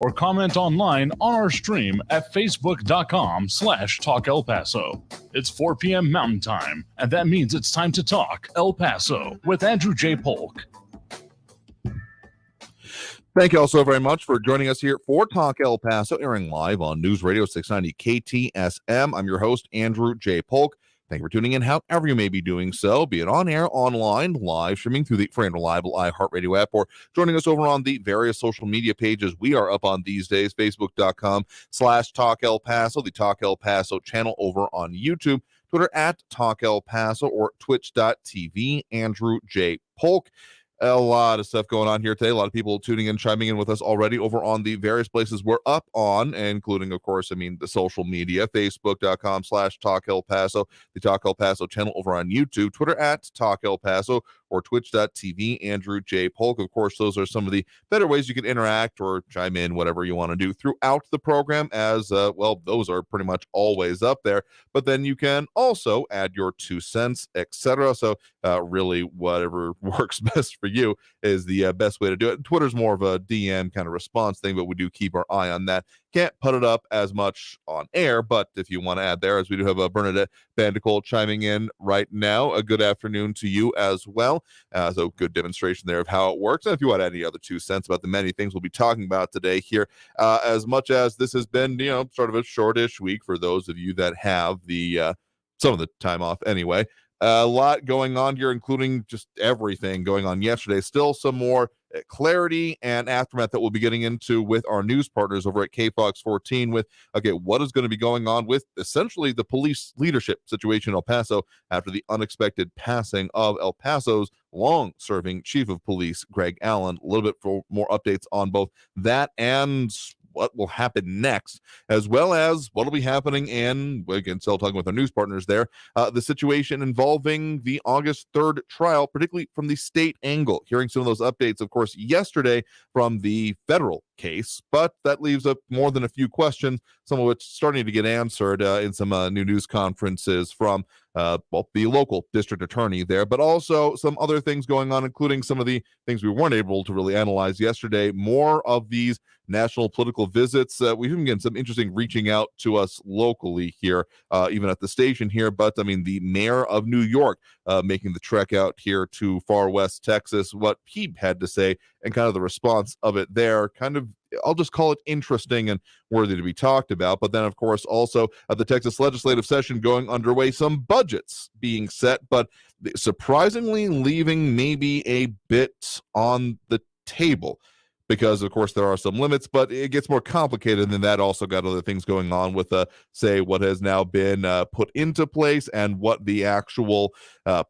or comment online on our stream at facebook.com/Talk El Paso. It's 4 p.m. Mountain Time, and that means it's time to talk El Paso with Andrew J. Polk. Thank you all so very much for joining us here for Talk El Paso, airing live on News Radio 690 KTSM. I'm your host, Andrew J. Polk. Thank you for tuning in, however you may be doing so, be it on air, online, live streaming through the free and reliable iHeartRadio app, or joining us over on the various social media pages we are up on these days, facebook.com/Talk El Paso, the Talk El Paso channel over on YouTube, Twitter at Talk El Paso, or twitch.tv, Andrew J. Polk. A lot of stuff going on here today. A lot of people tuning in, chiming in with us already over on the various places we're up on, including, of course, the social media, facebook.com/Talk El Paso, the Talk El Paso channel over on YouTube, Twitter at Talk El Paso, or twitch.tv, Andrew J. Polk. Of course, those are some of the better ways you can interact or chime in, whatever you want to do throughout the program, as, those are pretty much always up there. But then you can also add your 2 cents, etc. So really, whatever works best for you is the best way to do it. Twitter's more of a DM kind of response thing, but we do keep our eye on that. Can't put it up as much on air, but if you want to add there, as we do have Bernadette Vandicolt chiming in right now, a good afternoon to you as well. So good demonstration there of how it works. And if you want to add any other 2 cents about the many things we'll be talking about today here, as much as this has been, sort of a shortish week for those of you that have the some of the time off anyway. A lot going on here, including just everything going on yesterday. Still some more clarity and aftermath that we'll be getting into with our news partners over at KFOX 14 with, what is going to be going on with essentially the police leadership situation in El Paso after the unexpected passing of El Paso's long-serving chief of police, Greg Allen. A little bit for more updates on both that and what will happen next, as well as what will be happening in, again, still talking with our news partners there, the situation involving the August 3rd trial, particularly from the state angle. Hearing some of those updates, of course, yesterday from the federal case, but that leaves up more than a few questions, some of which starting to get answered in some new news conferences from the local district attorney there, but also some other things going on, including some of the things we weren't able to really analyze yesterday. More of these national political visits. We've even gotten some interesting reaching out to us locally here, even at the station here. But the mayor of New York making the trek out here to far west Texas, what he had to say and kind of the response of it there, kind of, I'll just call it interesting and worthy to be talked about. But then, of course, also the Texas legislative session going underway, some budgets being set, but surprisingly leaving maybe a bit on the table. Because, of course, there are some limits, but it gets more complicated than that. Also got other things going on with, what has now been put into place and what the actual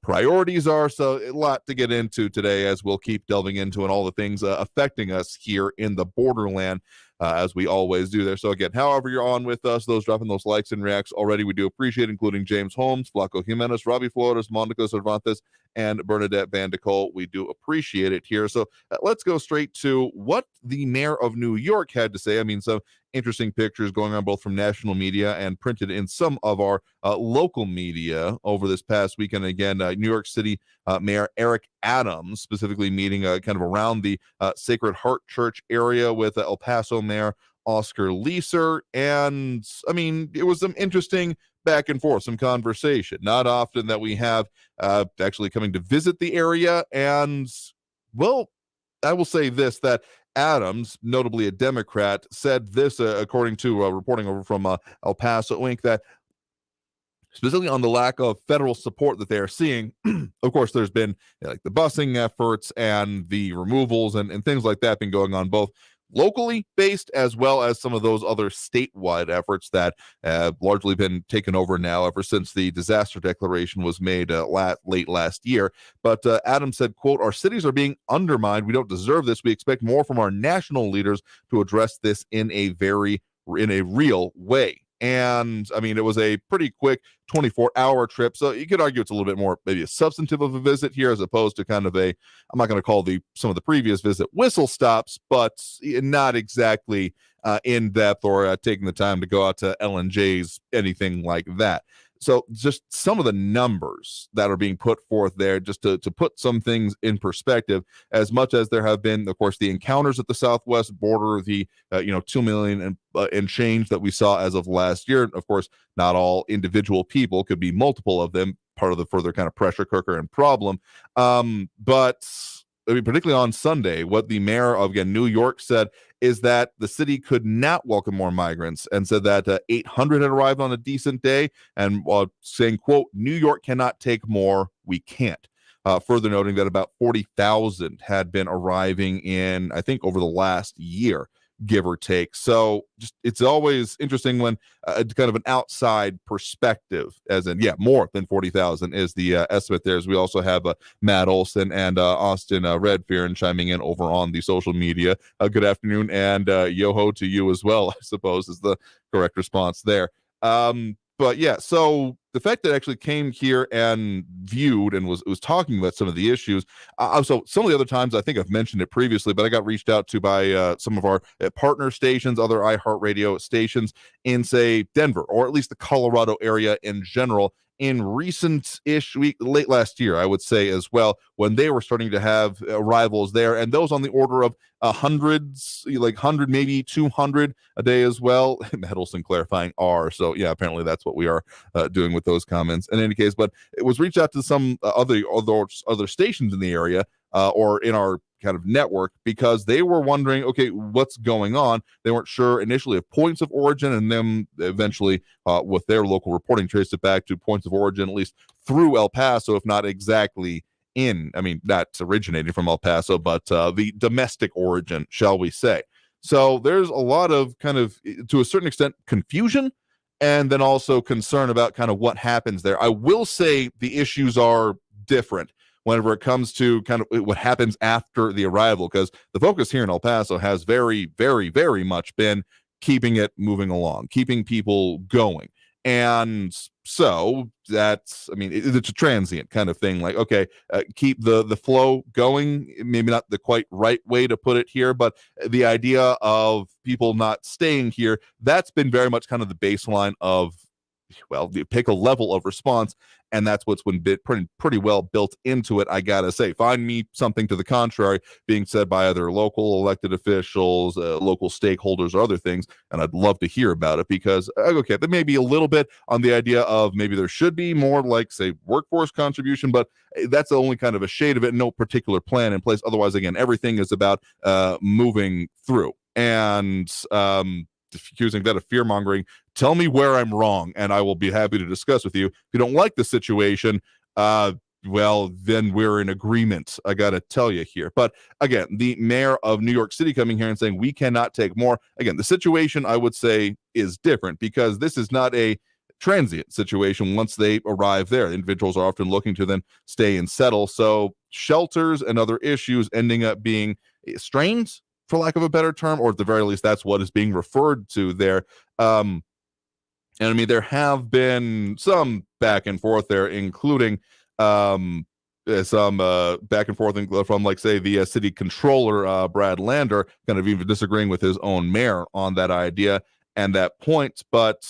priorities are. So a lot to get into today as we'll keep delving into and all the things affecting us here in the Borderland. As we always do there. So again, however you're on with us, those dropping those likes and reacts already, we do appreciate, including James Holmes, Flaco Jimenez, Robbie Flores, Monica Cervantes, and Bernadette Vandicolt. We do appreciate it here. So let's go straight to what the mayor of New York had to say. Some interesting pictures going on both from national media and printed in some of our local media over this past weekend. Again, New York City Mayor Eric Adams specifically meeting kind of around the Sacred Heart Church area with El Paso Mayor Oscar Leeser. And it was some interesting back and forth, some conversation. Not often that we have actually coming to visit the area. And, well, I will say this, that Adams, notably a Democrat, said this, according to reporting over from El Paso Inc., that specifically on the lack of federal support that they are seeing, of course, there's been the busing efforts and the removals and things like that been going on both locally based as well as some of those other statewide efforts that have largely been taken over now ever since the disaster declaration was made late last year. But Adams said, quote, "Our cities are being undermined. We don't deserve this. We expect more from our national leaders to address this in a real way." And it was a pretty quick 24-hour trip. So you could argue it's a little bit more maybe a substantive of a visit here as opposed to kind of I'm not going to call some of the previous visit whistle stops, but not exactly in depth or taking the time to go out to L&J's, anything like that. So just some of the numbers that are being put forth there, just to put some things in perspective, as much as there have been, of course, the encounters at the southwest border, the 2 million and change that we saw as of last year. Of course, not all individual people, could be multiple of them, part of the further kind of pressure cooker and problem. But I mean, particularly on Sunday, what the mayor of, again, New York said is that the city could not welcome more migrants, and said that 800 had arrived on a decent day, and saying, quote, New York cannot take more, we can't. Further noting that about 40,000 had been arriving in, I think, over the last year, give or take. So just, it's always interesting when kind of an outside perspective, as in, more than 40,000 is the estimate there. As we also have Matt Olson and Austin Redfearn chiming in over on the social media. Good afternoon, and yo-ho to you as well, I suppose, is the correct response there. But yeah, so the fact that I actually came here and viewed and was talking about some of the issues. So some of the other times, I think I've mentioned it previously, but I got reached out to by some of our partner stations, other iHeartRadio stations in, say, Denver, or at least the Colorado area in general, in recent-ish week, late last year, I would say as well, when they were starting to have arrivals there, and those on the order of hundreds, like 100, maybe 200 a day as well. Medelson clarifying R, so yeah, apparently that's what we are doing with those comments. In any case, but it was reached out to some other stations in the area, or in our kind of network, because they were wondering, okay, what's going on? They weren't sure initially of points of origin, and then eventually with their local reporting traced it back to points of origin, at least through El Paso, if not exactly not originating from El Paso, but the domestic origin, shall we say. So there's a lot of kind of, to a certain extent, confusion, and then also concern about kind of what happens there. I will say the issues are different whenever it comes to kind of what happens after the arrival, because the focus here in El Paso has very, very, very much been keeping it moving along, keeping people going. And so that's, it's a transient kind of thing. Like, okay, keep the flow going. Maybe not the quite right way to put it here, but the idea of people not staying here, that's been very much kind of the baseline of, well, you pick a level of response, and that's what's been pretty well built into it, I gotta say. Find me something to the contrary being said by other local elected officials, local stakeholders, or other things, and I'd love to hear about it, because, okay, there may be a little bit on the idea of maybe there should be more, like, say, workforce contribution, but that's only kind of a shade of it, no particular plan in place. Otherwise, again, everything is about moving through. And accusing that of fear-mongering, tell me where I'm wrong, and I will be happy to discuss with you. If you don't like the situation, well, then we're in agreement, I gotta tell you here. But again, the mayor of New York City coming here and saying we cannot take more. Again, the situation, I would say, is different, because this is not a transient situation. Once they arrive there, individuals are often looking to then stay and settle. So shelters and other issues ending up being strained, for lack of a better term, or at the very least, that's what is being referred to there. And there have been some back and forth there, including some back and forth from, like, say, the city controller, Brad Lander, kind of even disagreeing with his own mayor on that idea and that point. But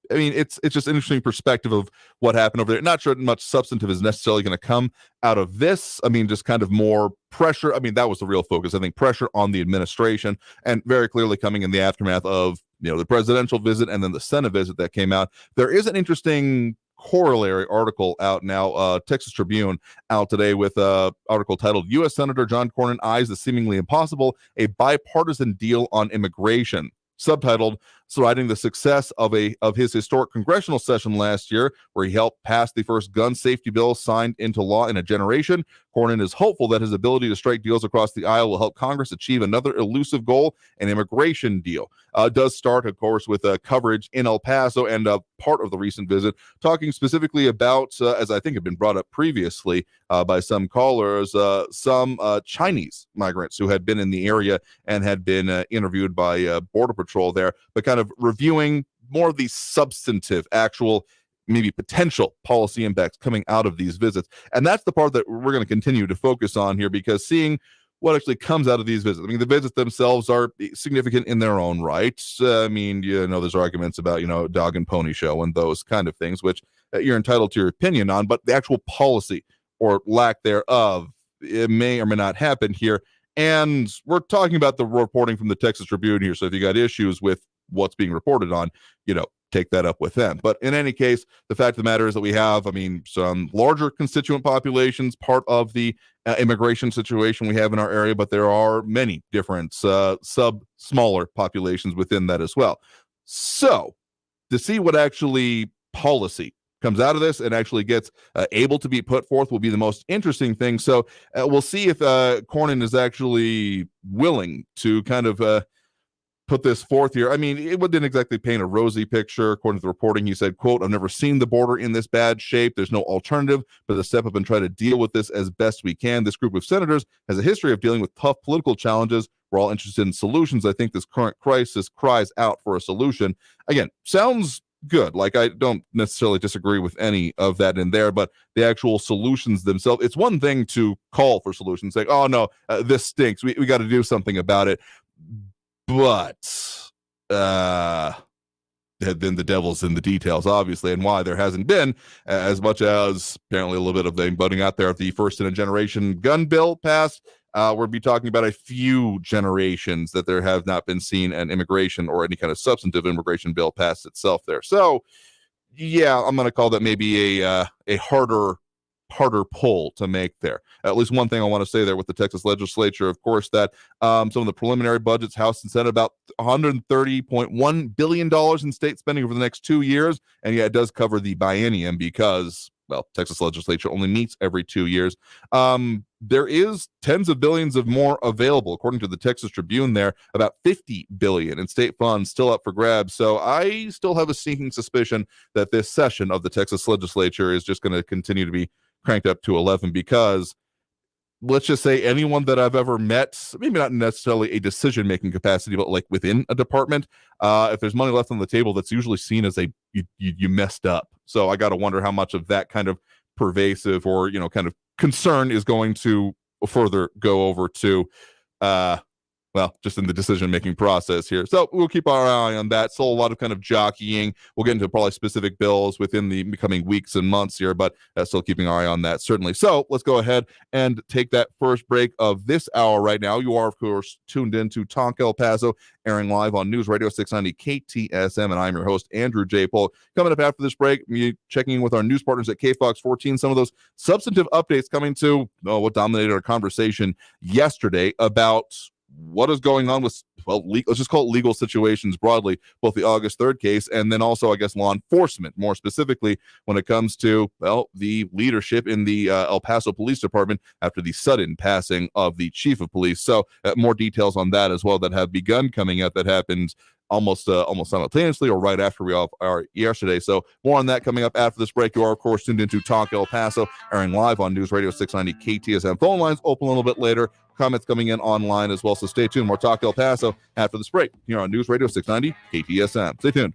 it's just an interesting perspective of what happened over there. Not sure much substantive is necessarily going to come out of this. Just kind of more pressure. That was the real focus. I think pressure on the administration, and very clearly coming in the aftermath of, the presidential visit and then the Senate visit that came out. There is an interesting corollary article out now, Texas Tribune out today, with an article titled U.S. Senator John Cornyn Eyes the Seemingly Impossible, a Bipartisan Deal on Immigration. Subtitled, citing the success of his historic congressional session last year, where he helped pass the first gun safety bill signed into law in a generation. Cornyn is hopeful that his ability to strike deals across the aisle will help Congress achieve another elusive goal, an immigration deal. Does start, of course, with coverage in El Paso and part of the recent visit, talking specifically about, as I think had been brought up previously by some callers, some Chinese migrants who had been in the area and had been interviewed by Border Patrol there, but kind of reviewing more of the substantive, actual, maybe potential policy impacts coming out of these visits. And that's the part that we're going to continue to focus on here, because seeing what actually comes out of these visits. I mean, the visits themselves are significant in their own right. I mean, there's arguments about, dog and pony show and those kind of things, which you're entitled to your opinion on, but the actual policy or lack thereof, it may or may not happen here. And we're talking about the reporting from the Texas Tribune here. So if you got issues with what's being reported on, take that up with them. But in any case, the fact of the matter is that we have, some larger constituent populations, part of the immigration situation we have in our area, but there are many different smaller populations within that as well. So to see what actually policy comes out of this and actually gets able to be put forth will be the most interesting thing. So we'll see if Cornyn is actually willing to kind of put this forth here. I mean, it didn't exactly paint a rosy picture. According to the reporting, he said, quote, "I've never seen the border in this bad shape. There's no alternative but to step up and try to deal with this as best we can. This group of senators has a history of dealing with tough political challenges. We're all interested in solutions. I think this current crisis cries out for a solution." Again, sounds good. Like, I don't necessarily disagree with any of that in there, but the actual solutions themselves, it's one thing to call for solutions, like, oh no, this stinks. We got to do something about it. But then the devil's in the details, obviously, and why there hasn't been as much as apparently a little bit of the budding out there of the first in a generation gun bill passed. We'll be talking about a few generations that there have not been seen an immigration or any kind of substantive immigration bill passed itself there. So, yeah, I'm going to call that maybe a harder pull to make there. At least one thing I want to say there with the Texas legislature, of course, that some of the preliminary budgets, House and Senate, about $130.1 billion in state spending over the next 2 years. And yeah, it does cover the biennium because, well, Texas legislature only meets every 2 years. There is tens of billions of more available, according to the Texas Tribune there, about $50 billion in state funds still up for grabs. So I still have a sneaking suspicion that this session of the Texas legislature is just going to continue to be cranked up to 11 because, let's just say, anyone that I've ever met, maybe not necessarily a decision-making capacity, but like within a department, if there's money left on the table, that's usually seen as you messed up. So I got to wonder how much of that kind of pervasive or, kind of concern is going to further go over to, just in the decision-making process here. So we'll keep our eye on that. Still a lot of kind of jockeying. We'll get into probably specific bills within the coming weeks and months here, but still keeping our eye on that, certainly. So let's go ahead and take that first break of this hour right now. You are, of course, tuned in to Talk El Paso, airing live on News Radio 690 KTSM, and I'm your host, Andrew J. Polk. Coming up after this break, checking in with our news partners at KFOX 14, some of those substantive updates coming to what dominated our conversation yesterday about what is going on with, let's just call it legal situations broadly, both the August 3rd case and then also, I guess, law enforcement, more specifically when it comes to, the leadership in the El Paso Police Department after the sudden passing of the chief of police. So more details on that as well that have begun coming out that happened almost simultaneously or right after we are yesterday. So more on that coming up after this break. You are, of course, tuned into Talk El Paso, airing live on News Radio 690 KTSM. Phone lines open a little bit later. Comments coming in online as well. So stay tuned. More Talk El Paso after this break here on News Radio 690 KTSM. Stay tuned.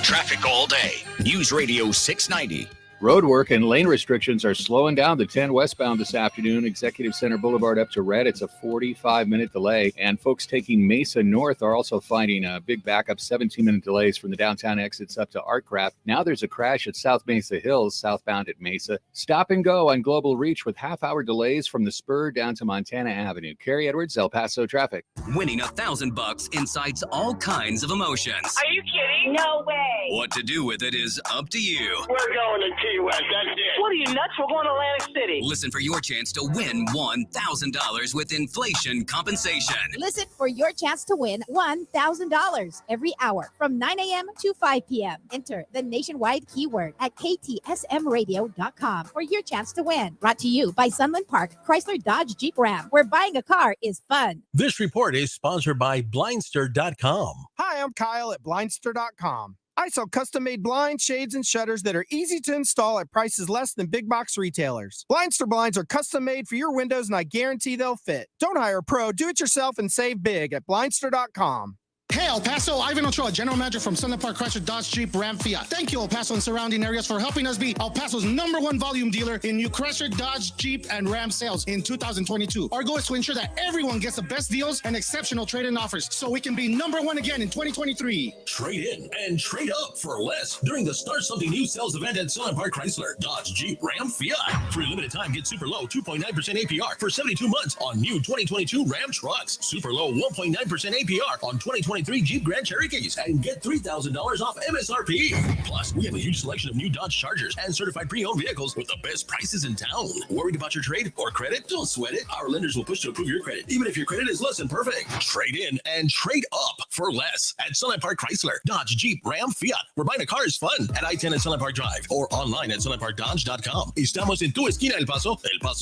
Traffic all day. News Radio 690. Road work and lane restrictions are slowing down the 10 westbound this afternoon. Executive Center Boulevard up to red. It's a 45-minute delay. And folks taking Mesa North are also finding a big backup, 17-minute delays from the downtown exits up to Artcraft. Now there's a crash at South Mesa Hills, southbound at Mesa. Stop and go on Global Reach with half-hour delays from the Spur down to Montana Avenue. Carrie Edwards, El Paso traffic. Winning $1,000 incites all kinds of emotions. Are you kidding? No way. What to do with it is up to you. We're going to Key West, that's it. What are you, nuts? We're going to Atlantic City. Listen for your chance to win $1,000 with inflation compensation. Listen for your chance to win $1,000 every hour from 9 a.m. to 5 p.m. Enter the nationwide keyword at ktsmradio.com for your chance to win. Brought to you by Sunland Park, Chrysler Dodge Jeep Ram, where buying a car is fun. This report is sponsored by Blindster.com. Hi, I'm Kyle at Blindster.com. I sell custom-made blinds, shades, and shutters that are easy to install at prices less than big box retailers. Blindster blinds are custom-made for your windows, and I guarantee they'll fit. Don't hire a pro. Do it yourself and save big at Blindster.com. Hey, El Paso, Ivan Ochoa, General Manager from Sunland Park Chrysler Dodge Jeep Ram Fiat. Thank you, El Paso and surrounding areas, for helping us be El Paso's #1 volume dealer in new Chrysler, Dodge, Jeep, and Ram sales in 2022. Our goal is to ensure that everyone gets the best deals and exceptional trade-in offers so we can be #1 again in 2023. Trade in and trade up for less during the Start Something New sales event at Sunland Park Chrysler, Dodge, Jeep, Ram, Fiat. For a limited time, get super low 2.9% APR for 72 months on new 2022 Ram trucks. Super low 1.9% APR on 2023 Jeep Grand Cherokees and get $3,000 off MSRP. Plus, we have a huge selection of new Dodge Chargers and certified pre-owned vehicles with the best prices in town. Worried about your trade or credit? Don't sweat it. Our lenders will push to approve your credit, even if your credit is less than perfect. Trade in and trade up for less at Sunland Park Chrysler, Dodge, Jeep, Ram, Fiat. Where buying a car is fun at I-10 and Sunland Park Drive or online at sunlandparkdodge.com. Estamos en tu esquina, El Paso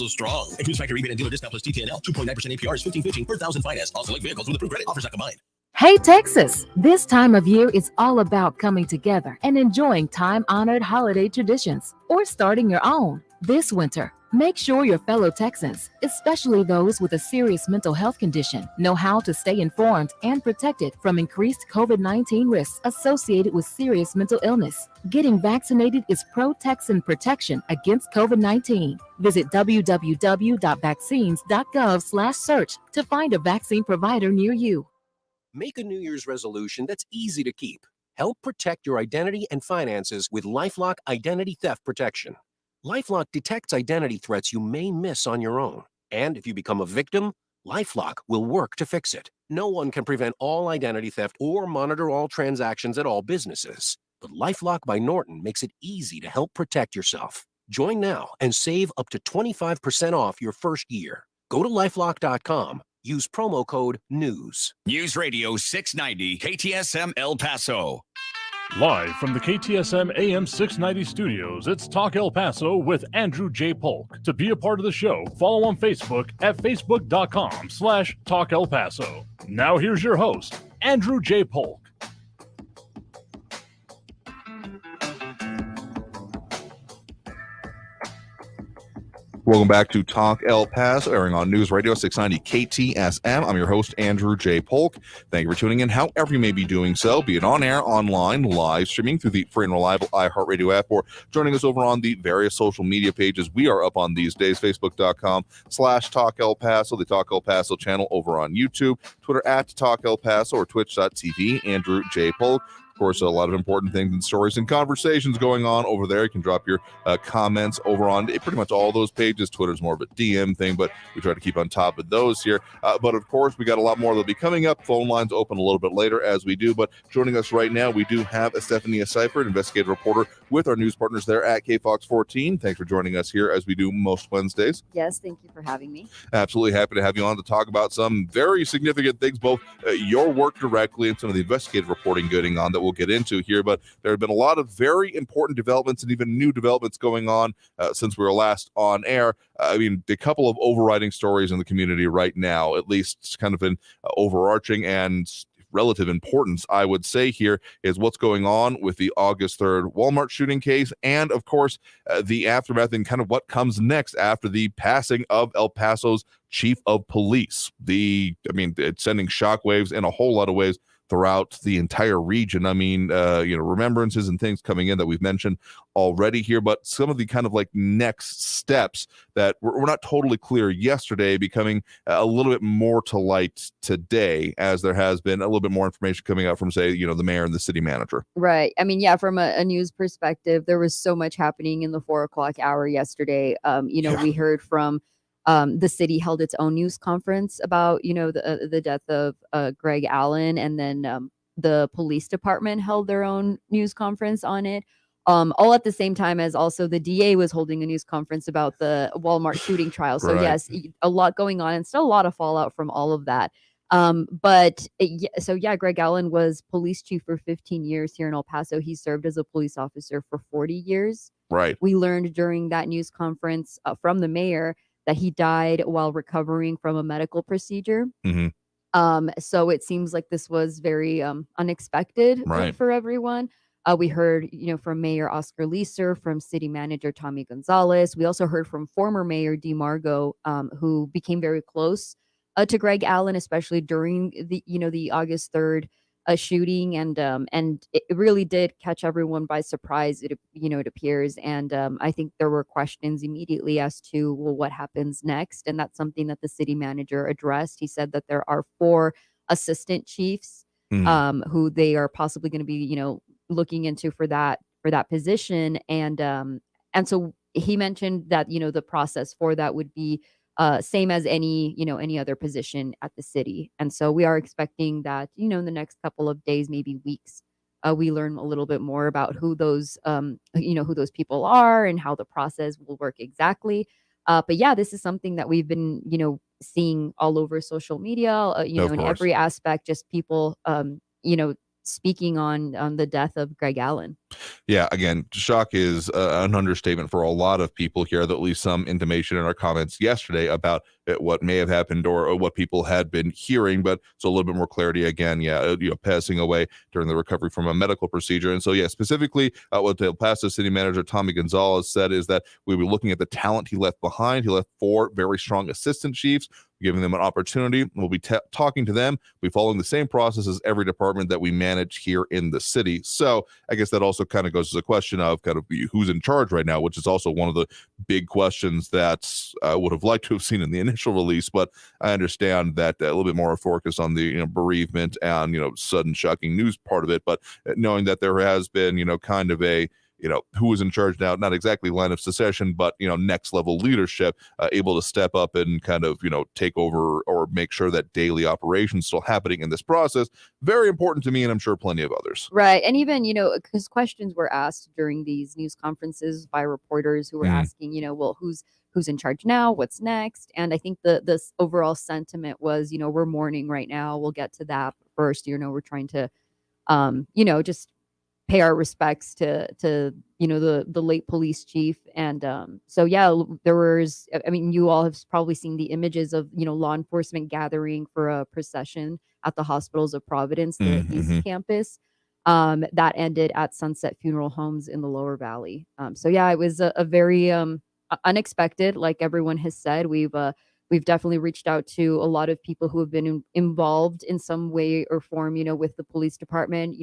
strong. Includes factory rebate and dealer discount plus TTNL. 2.9% APR is $15.15 per thousand finance. All select vehicles with approved credit. Offers not combined. Hey Texas! This time of year is all about coming together and enjoying time-honored holiday traditions or starting your own. This winter, make sure your fellow Texans, especially those with a serious mental health condition, know how to stay informed and protected from increased COVID-19 risks associated with serious mental illness. Getting vaccinated is pro-Texan protection against COVID-19. Visit www.vaccines.gov/search to find a vaccine provider near you. Make a New Year's resolution that's easy to keep. Help protect your identity and finances with LifeLock Identity Theft Protection. LifeLock detects identity threats you may miss on your own. And if you become a victim, LifeLock will work to fix it. No one can prevent all identity theft or monitor all transactions at all businesses. But LifeLock by Norton makes it easy to help protect yourself. Join now and save up to 25% off your first year. Go to LifeLock.com. Use promo code NEWS. News Radio 690 KTSM El Paso. Live from the KTSM AM 690 studios, it's Talk El Paso with Andrew J. Polk. To be a part of the show, follow on Facebook at facebook.com/Talk El Paso. Now here's your host, Andrew J. Polk. Welcome back to Talk El Paso, airing on News Radio 690 KTSM. I'm your host, Andrew J. Polk. Thank you for tuning in, however you may be doing so, be it on air, online, live streaming through the free and reliable iHeartRadio app, or joining us over on the various social media pages we are up on these days, facebook.com/Talk El Paso, the Talk El Paso channel over on YouTube, Twitter at Talk El Paso, or twitch.tv, Andrew J. Polk. Of course, a lot of important things and stories and conversations going on over there. You can drop your comments over on pretty much all those pages. Twitter's more of a DM thing, but we try to keep on top of those here. But of course, we got a lot more that'll be coming up. Phone lines open a little bit later as we do. But joining us right now, we do have Estefania Seifert, investigative reporter with our news partners there at KFOX 14. Thanks for joining us here as we do most Wednesdays. Yes, thank you for having me. Absolutely happy to have you on to talk about some very significant things, both your work directly and some of the investigative reporting going on that we'll get into here. But there have been a lot of very important developments and even new developments going on since we were last on air. I mean, a couple of overriding stories in the community right now, at least kind of an overarching and relative importance, I would say, here is what's going on with the August 3rd Walmart shooting case, and of course the aftermath and kind of what comes next after the passing of El Paso's chief of police. It's sending shockwaves in a whole lot of ways throughout the entire region. I mean, remembrances and things coming in that we've mentioned already here, but some of the kind of like next steps that were not totally clear yesterday becoming a little bit more to light today, as there has been a little bit more information coming out from, say, the mayor and the city manager. Right. I mean, yeah, from a news perspective, there was so much happening in the 4 o'clock hour yesterday. We heard from the city held its own news conference about, the death of Greg Allen, and then the police department held their own news conference on it, all at the same time as also the DA was holding a news conference about the Walmart shooting trial. So yes, a lot going on and still a lot of fallout from all of that. Greg Allen was police chief for 15 years here in El Paso. He served as a police officer for 40 years. Right. We learned during that news conference from the mayor that he died while recovering from a medical procedure. Mm-hmm. So it seems like this was very unexpected for everyone. We heard, from Mayor Oscar Leeser, from City Manager Tommy Gonzalez. We also heard from former Mayor Dee Margo, who became very close to Greg Allen, especially during the August 3rd a shooting, and it really did catch everyone by surprise. It appears, and I think there were questions immediately as to, well, what happens next, and that's something that the city manager addressed. He said that there are 4 assistant chiefs who they are possibly going to be looking into for that position, and so he mentioned that the process for that would be same as any other position at the city. And so we are expecting that, in the next couple of days, maybe weeks, we learn a little bit more about who those, who those people are and how the process will work exactly. But yeah, this is something that we've been, seeing all over social media, in every aspect, just people, speaking on the death of Greg Allen. Yeah, again, shock is an understatement for a lot of people here. At least some intimation in our comments yesterday about what may have happened or what people had been hearing, but so a little bit more clarity again. Yeah, passing away during the recovery from a medical procedure. And so, yeah, specifically what the El Paso city manager Tommy Gonzalez said is that we were looking at the talent he left behind. He left 4 very strong assistant chiefs, giving them an opportunity. We'll be talking to them. We're following the same process as every department that we manage here in the city. So I guess that also kind of goes to the question of kind of who's in charge right now, which is also one of the big questions that I would have liked to have seen in the initial release. But I understand that a little bit more focus on the bereavement and sudden shocking news part of it. But knowing that there has been kind of a who is in charge now, not exactly line of succession, but, next level leadership, able to step up and kind of, take over or make sure that daily operations still happening in this process. Very important to me, and I'm sure plenty of others. Right. And even, because questions were asked during these news conferences by reporters who were asking, well, who's in charge now? What's next? And I think the overall sentiment was, we're mourning right now. We'll get to that first. We're trying to, just pay our respects to the late police chief. And so yeah, there was, I mean, you all have probably seen the images of law enforcement gathering for a procession at the Hospitals of Providence, the East Campus, that ended at Sunset Funeral Homes in the Lower Valley. So yeah, it was a very unexpected. Like everyone has said, we've definitely reached out to a lot of people who have been involved in some way or form, with the police department,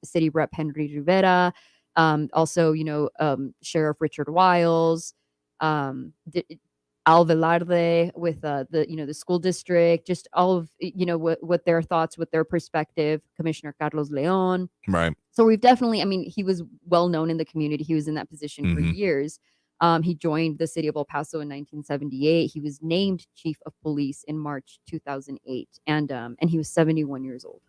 City Rep Henry Rivera, also, Sheriff Richard Wiles, Al Velarde with the school district, just all of, what their thoughts, what their perspective, Commissioner Carlos Leon. Right. So we've definitely, he was well known in the community. He was in that position for years. He joined the city of El Paso in 1978. He was named chief of police in March 2008, and he was 71 years old.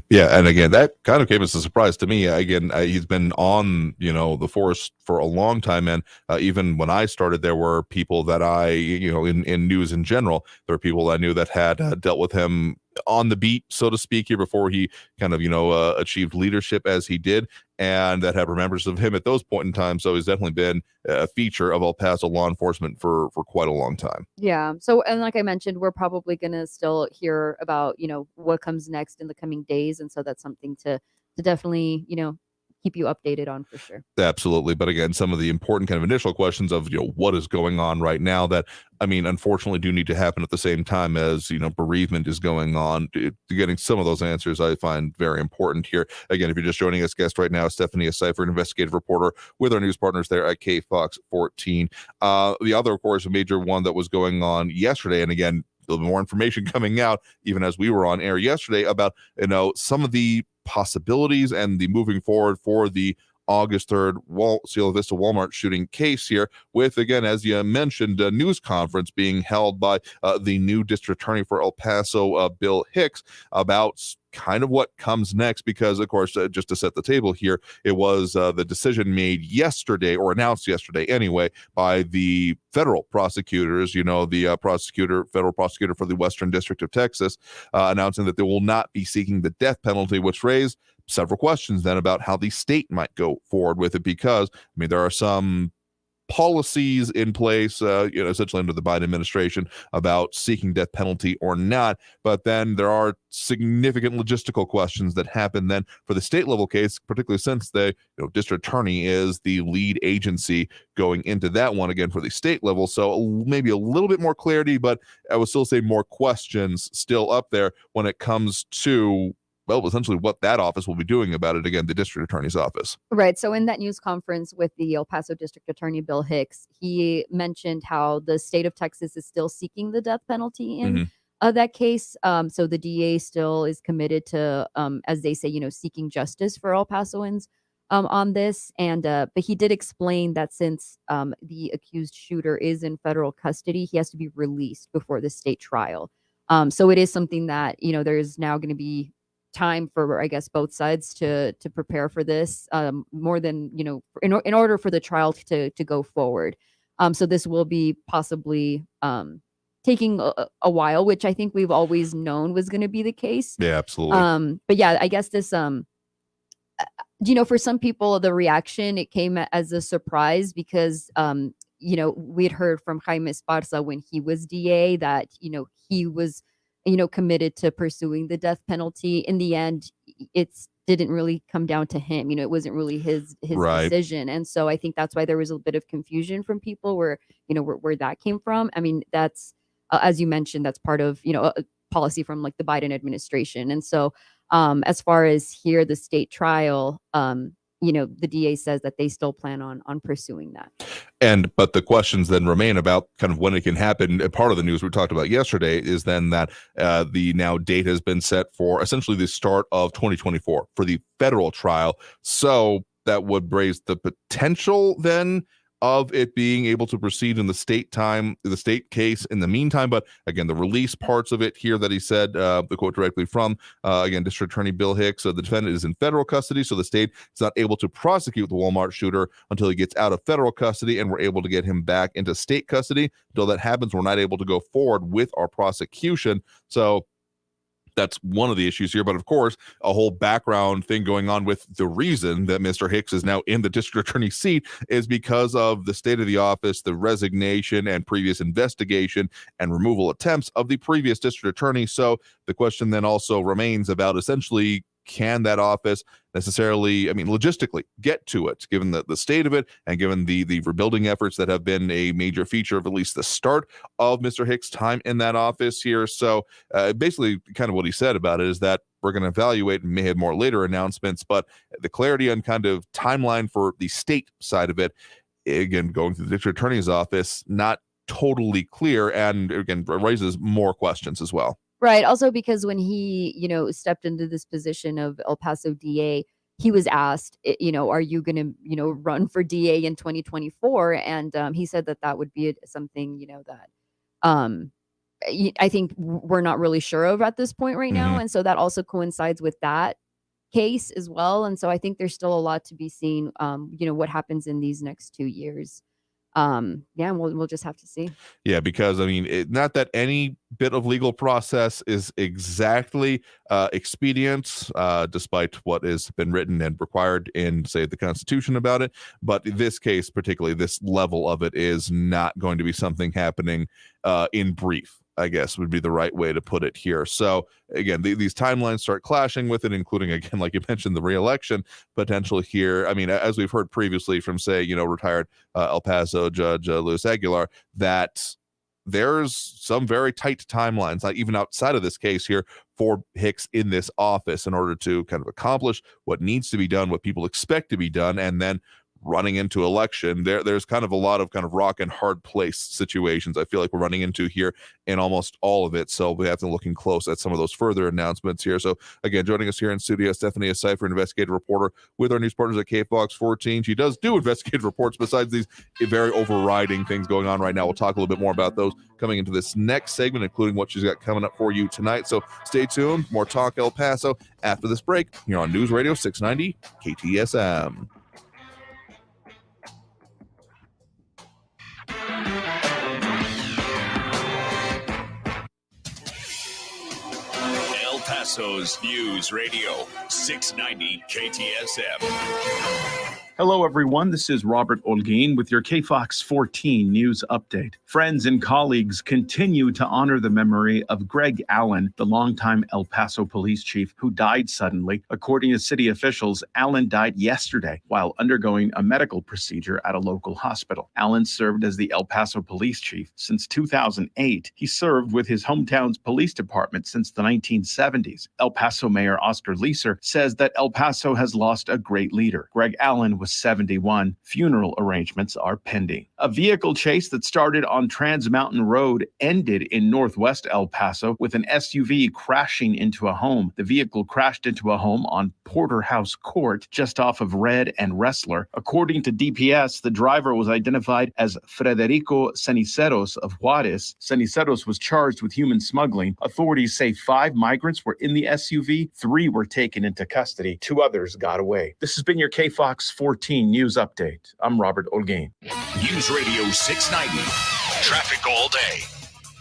Yeah, and again, that kind of came as a surprise to me. Again, he's been on the force for a long time, and even when I started, there were people that I in news in general, there were people I knew that had dealt with him on the beat, so to speak, here before he kind of achieved leadership as he did, and that have remembrance of him at those point in time. So he's definitely been a feature of El Paso law enforcement for quite a long time. Yeah. So, and like I mentioned, we're probably going to still hear about what comes next in the coming days, and so that's something to definitely keep you updated on for sure. Absolutely. But again, some of the important kind of initial questions of, what is going on right now that, unfortunately do need to happen at the same time as, bereavement is going on. Getting some of those answers I find very important here. Again, if you're just joining us, guest right now, Stephanie Seifert, investigative reporter with our news partners there at KFOX 14. The other, of course, a major one that was going on yesterday, and again, a little bit more information coming out even as we were on air yesterday about, some of the possibilities and the moving forward for the August 3rd Cielo Vista Walmart shooting case here with, again, as you mentioned, a news conference being held by the new district attorney for El Paso, Bill Hicks, about kind of what comes next, because of course, just to set the table here, it was the decision made yesterday, or announced yesterday anyway, by the federal prosecutors, the federal prosecutor for the Western District of Texas, announcing that they will not be seeking the death penalty, which raised several questions then about how the state might go forward with it, because there are some policies in place, essentially under the Biden administration about seeking death penalty or not. But then there are significant logistical questions that happen then for the state level case, particularly since the district attorney is the lead agency going into that one again for the state level. So maybe a little bit more clarity, but I would still say more questions still up there when it comes to well, essentially what that office will be doing about it. Again, the district attorney's office. Right. So in that news conference with the El Paso District Attorney Bill Hicks, he mentioned how the state of Texas is still seeking the death penalty in that case. So the DA still is committed to, as they say, seeking justice for El Pasoans on this. And but he did explain that since the accused shooter is in federal custody, he has to be released before the state trial. So it is something that, there's now going to be time for, I guess, both sides to prepare for this more than, in order for the trial to go forward. So this will be possibly taking a while, which I think we've always known was going to be the case. Yeah, absolutely. But yeah, I guess this, for some people, the reaction, it came as a surprise because, we had heard from Jaime Esparza when he was DA that, he was, committed to pursuing the death penalty. In the end, it didn't really come down to him. It wasn't really his Right. decision. And so I think that's why there was a bit of confusion from people where that came from. I mean, that's, as you mentioned, that's part of, a policy from like the Biden administration. And so as far as here, the state trial, the DA says that they still plan on pursuing that. But the questions then remain about kind of when it can happen. And part of the news we talked about yesterday is then that the now date has been set for essentially the start of 2024 for the federal trial. So that would raise the potential then of it being able to proceed in the state case in the meantime. But again, the release parts of it here that he said, the quote directly from, again, District Attorney Bill Hicks, the defendant is in federal custody, so the state is not able to prosecute the Walmart shooter until he gets out of federal custody, and we're able to get him back into state custody. Until that happens, we're not able to go forward with our prosecution. So that's one of the issues here. But of course, a whole background thing going on with the reason that Mr. Hicks is now in the district attorney's seat is because of the state of the office, the resignation and previous investigation and removal attempts of the previous district attorney. So the question then also remains about essentially, can that office necessarily, logistically get to it, given the state of it and given the rebuilding efforts that have been a major feature of at least the start of Mr. Hicks' time in that office here. So basically kind of what he said about it is that we're going to evaluate and may have more later announcements, but the clarity on kind of timeline for the state side of it, again, going through the district attorney's office, not totally clear, and again, raises more questions as well. Right. Also, because when he, stepped into this position of El Paso DA, he was asked, are you going to, run for DA in 2024? And he said that would be something, that I think we're not really sure of at this point right now. And so that also coincides with that case as well. And so I think there's still a lot to be seen, what happens in these next 2 years. We'll just have to see. Yeah, because not that any bit of legal process is exactly expedient, despite what has been written and required in, say, the Constitution about it. But this case, particularly this level of it, is not going to be something happening in brief, I guess would be the right way to put it here. So again, these timelines start clashing with it, including, again, like you mentioned, the re-election potential here. As we've heard previously from, say, retired El Paso Judge Luis Aguilar, that there's some very tight timelines, like even outside of this case here, for Hicks in this office in order to kind of accomplish what needs to be done, what people expect to be done, and then running into election, there's kind of a lot of kind of rock and hard place situations I feel like we're running into here in almost all of it. So we have to looking close at some of those further announcements here. So again, joining us here in studio, Stephanie Cipher, investigative reporter with our news partners at KFOX 14. She does do investigative reports besides these very overriding things going on right now. We'll talk a little bit more about those coming into this next segment, including what she's got coming up for you tonight. So stay tuned. More Talk El Paso after this break here on News Radio 690 KTSM. El Paso's News Radio 690 KTSM. Hello, everyone. This is Robert Olguin with your KFOX 14 news update. Friends and colleagues continue to honor the memory of Greg Allen, the longtime El Paso police chief who died suddenly. According to city officials, Allen died yesterday while undergoing a medical procedure at a local hospital. Allen served as the El Paso police chief since 2008. He served with his hometown's police department since the 1970s. El Paso Mayor Oscar Leeser says that El Paso has lost a great leader. Greg Allen was 71. Funeral arrangements are pending. A vehicle chase that started on Trans Mountain Road ended in northwest El Paso with an SUV crashing into a home. The vehicle crashed into a home on Porterhouse Court just off of Red and Wrestler. According to DPS, the driver was identified as Frederico Ceniceros of Juarez. Ceniceros was charged with human smuggling. Authorities say 5 migrants were in the SUV. 3 were taken into custody. 2 others got away. This has been your KFOX 14 news update. I'm Robert Olguin. News Radio 690. Traffic all day.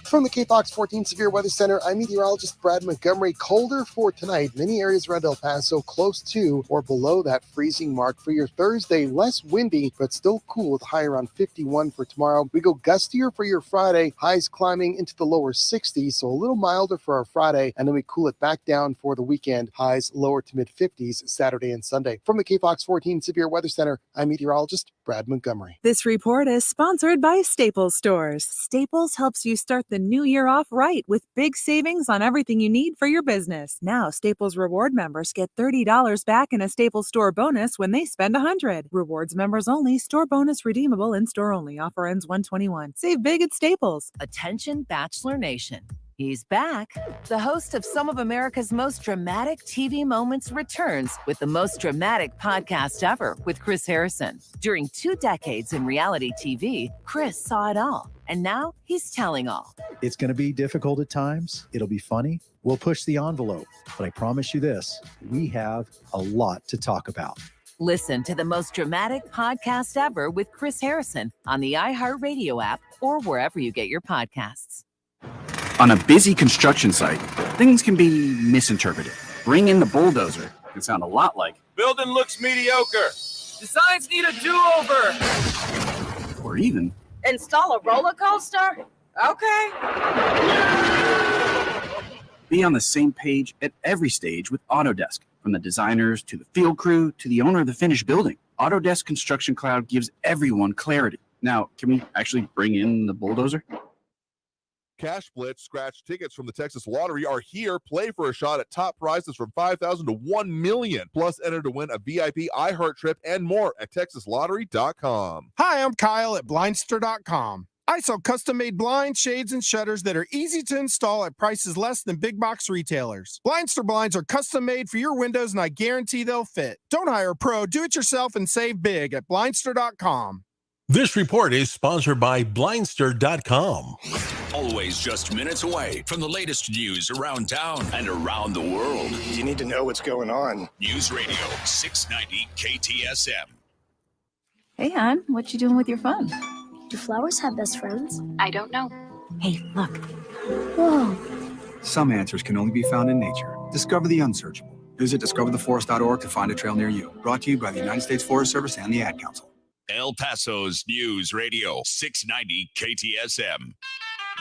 From the KFOX 14 Severe Weather Center, I'm meteorologist Brad Montgomery. Colder for tonight. Many areas around El Paso close to or below that freezing mark for your Thursday. Less windy, but still cool with a high around 51 for tomorrow. We go gustier for your Friday. Highs climbing into the lower 60s, so a little milder for our Friday. And then we cool it back down for the weekend. Highs lower to mid 50s Saturday and Sunday. From the KFOX 14 Severe Weather Center, I'm meteorologist Brad Montgomery. This report is sponsored by Staples Stores. Staples helps you start the new year off right with big savings on everything you need for your business. Now, Staples Reward members get $30 back in a Staples Store bonus when they spend $100. Rewards members only. Store bonus redeemable in-store only. Offer ends 1/21. Save big at Staples. Attention Bachelor Nation. He's back. The host of some of America's most dramatic TV moments returns with the most dramatic podcast ever with Chris Harrison. During 2 decades in reality TV, Chris saw it all. And now he's telling all. It's going to be difficult at times. It'll be funny. We'll push the envelope. But I promise you this, we have a lot to talk about. Listen to the most dramatic podcast ever with Chris Harrison on the iHeartRadio app or wherever you get your podcasts. On a busy construction site, things can be misinterpreted. Bring in the bulldozer. It can sound a lot like, building looks mediocre. Designs need a do-over. or even, install a roller coaster? Okay. be on the same page at every stage with Autodesk. From the designers to the field crew to the owner of the finished building, Autodesk Construction Cloud gives everyone clarity. Now, can we actually bring in the bulldozer? Cash Blitz scratch tickets from the Texas Lottery are here. Play for a shot at top prizes from $5,000 to $1 million. Plus, enter to win a VIP iHeart trip and more at texaslottery.com. Hi, I'm Kyle at Blindster.com. I sell custom-made blinds, shades, and shutters that are easy to install at prices less than big box retailers. Blindster blinds are custom-made for your windows, and I guarantee they'll fit. Don't hire a pro. Do it yourself and save big at Blindster.com. This report is sponsored by Blindster.com. Always just minutes away from the latest news around town and around the world. You need to know what's going on. News Radio 690 KTSM. Hey, hon, what you doing with your phone? Do flowers have best friends? I don't know. Hey, look. Whoa. Some answers can only be found in nature. Discover the unsearchable. Visit discovertheforest.org to find a trail near you. Brought to you by the United States Forest Service and the Ad Council. El Paso's News Radio 690 KTSM.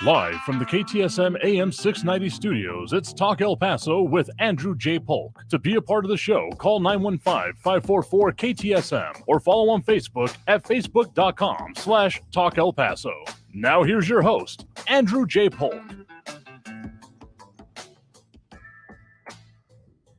Live from the KTSM AM 690 studios, it's Talk El Paso with Andrew J. Polk. To be a part of the show, call 915-544-KTSM or follow on Facebook at facebook.com/Talk El Paso. Now here's your host, Andrew J. Polk.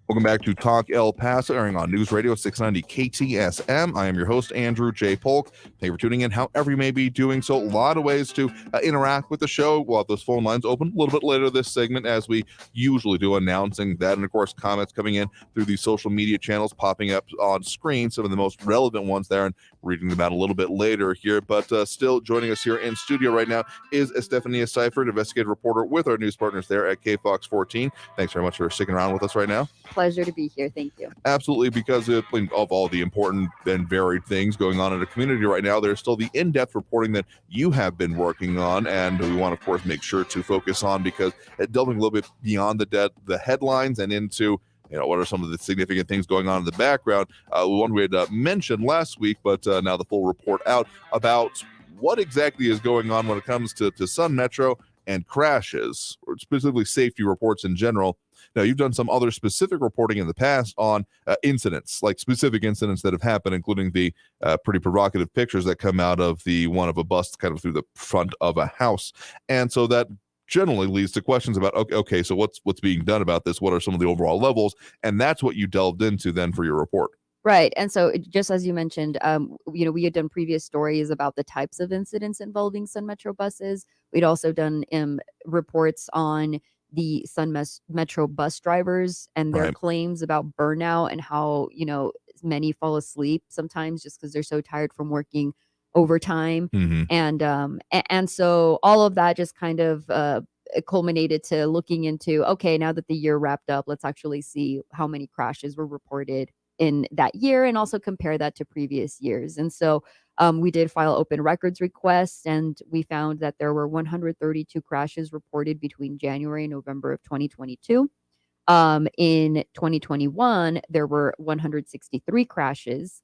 Welcome back to Talk El Paso, airing on News Radio 690 KTSM. I am your host, Andrew J. Polk. Thank you for tuning in, however you may be doing so. A lot of ways to interact with the show. We'll have those phone lines open a little bit later this segment, as we usually do, announcing that. And, of course, comments coming in through the social media channels popping up on screen, some of the most relevant ones there, and reading them out a little bit later here. But still joining us here in studio right now is Estefania Seifert, investigative reporter with our news partners there at KFOX 14. Thanks very much for sticking around with us right now. Pleasure to be here. Thank you. Absolutely, because of all the important and varied things going on in the community right now, there's still the in-depth reporting that you have been working on, and we want to, of course, make sure to focus on, because delving a little bit beyond the headlines and into what are some of the significant things going on in the background. One we had mentioned last week, but now the full report out about what exactly is going on when it comes to Sun Metro and crashes, or specifically safety reports in general. Now, you've done some other specific reporting in the past on incidents, like specific incidents that have happened, including the pretty provocative pictures that come out of the one of a bus kind of through the front of a house. And so that generally leads to questions about, okay, so what's being done about this? What are some of the overall levels? And that's what you delved into then for your report. Right. And so just as you mentioned, we had done previous stories about the types of incidents involving Sun Metro buses. We'd also done reports on the Sun Metro bus drivers and their claims about burnout and how, many fall asleep sometimes just because they're so tired from working overtime. And so all of that just kind of culminated to looking into, okay, now that the year wrapped up, let's actually see how many crashes were reported in that year and also compare that to previous years. And so we did file open records requests, and we found that there were 132 crashes reported between January and November of 2022. In 2021, there were 163 crashes.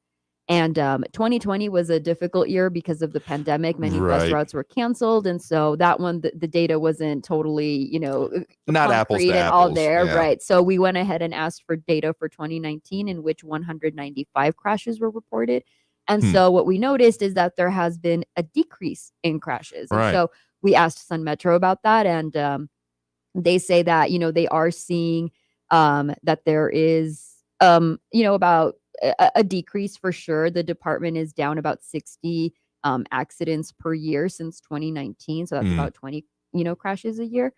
And 2020 was a difficult year because of the pandemic. Many bus routes were canceled. And so that one, the data wasn't totally, not apples to and apples. all there. Yeah. Right. So we went ahead and asked for data for 2019, in which 195 crashes were reported. And so what we noticed is that there has been a decrease in crashes. And so we asked Sun Metro about that. And they say that, they are seeing that there is, about a decrease for sure. The department is down about 60 accidents per year since 2019. So that's about 20, crashes a year.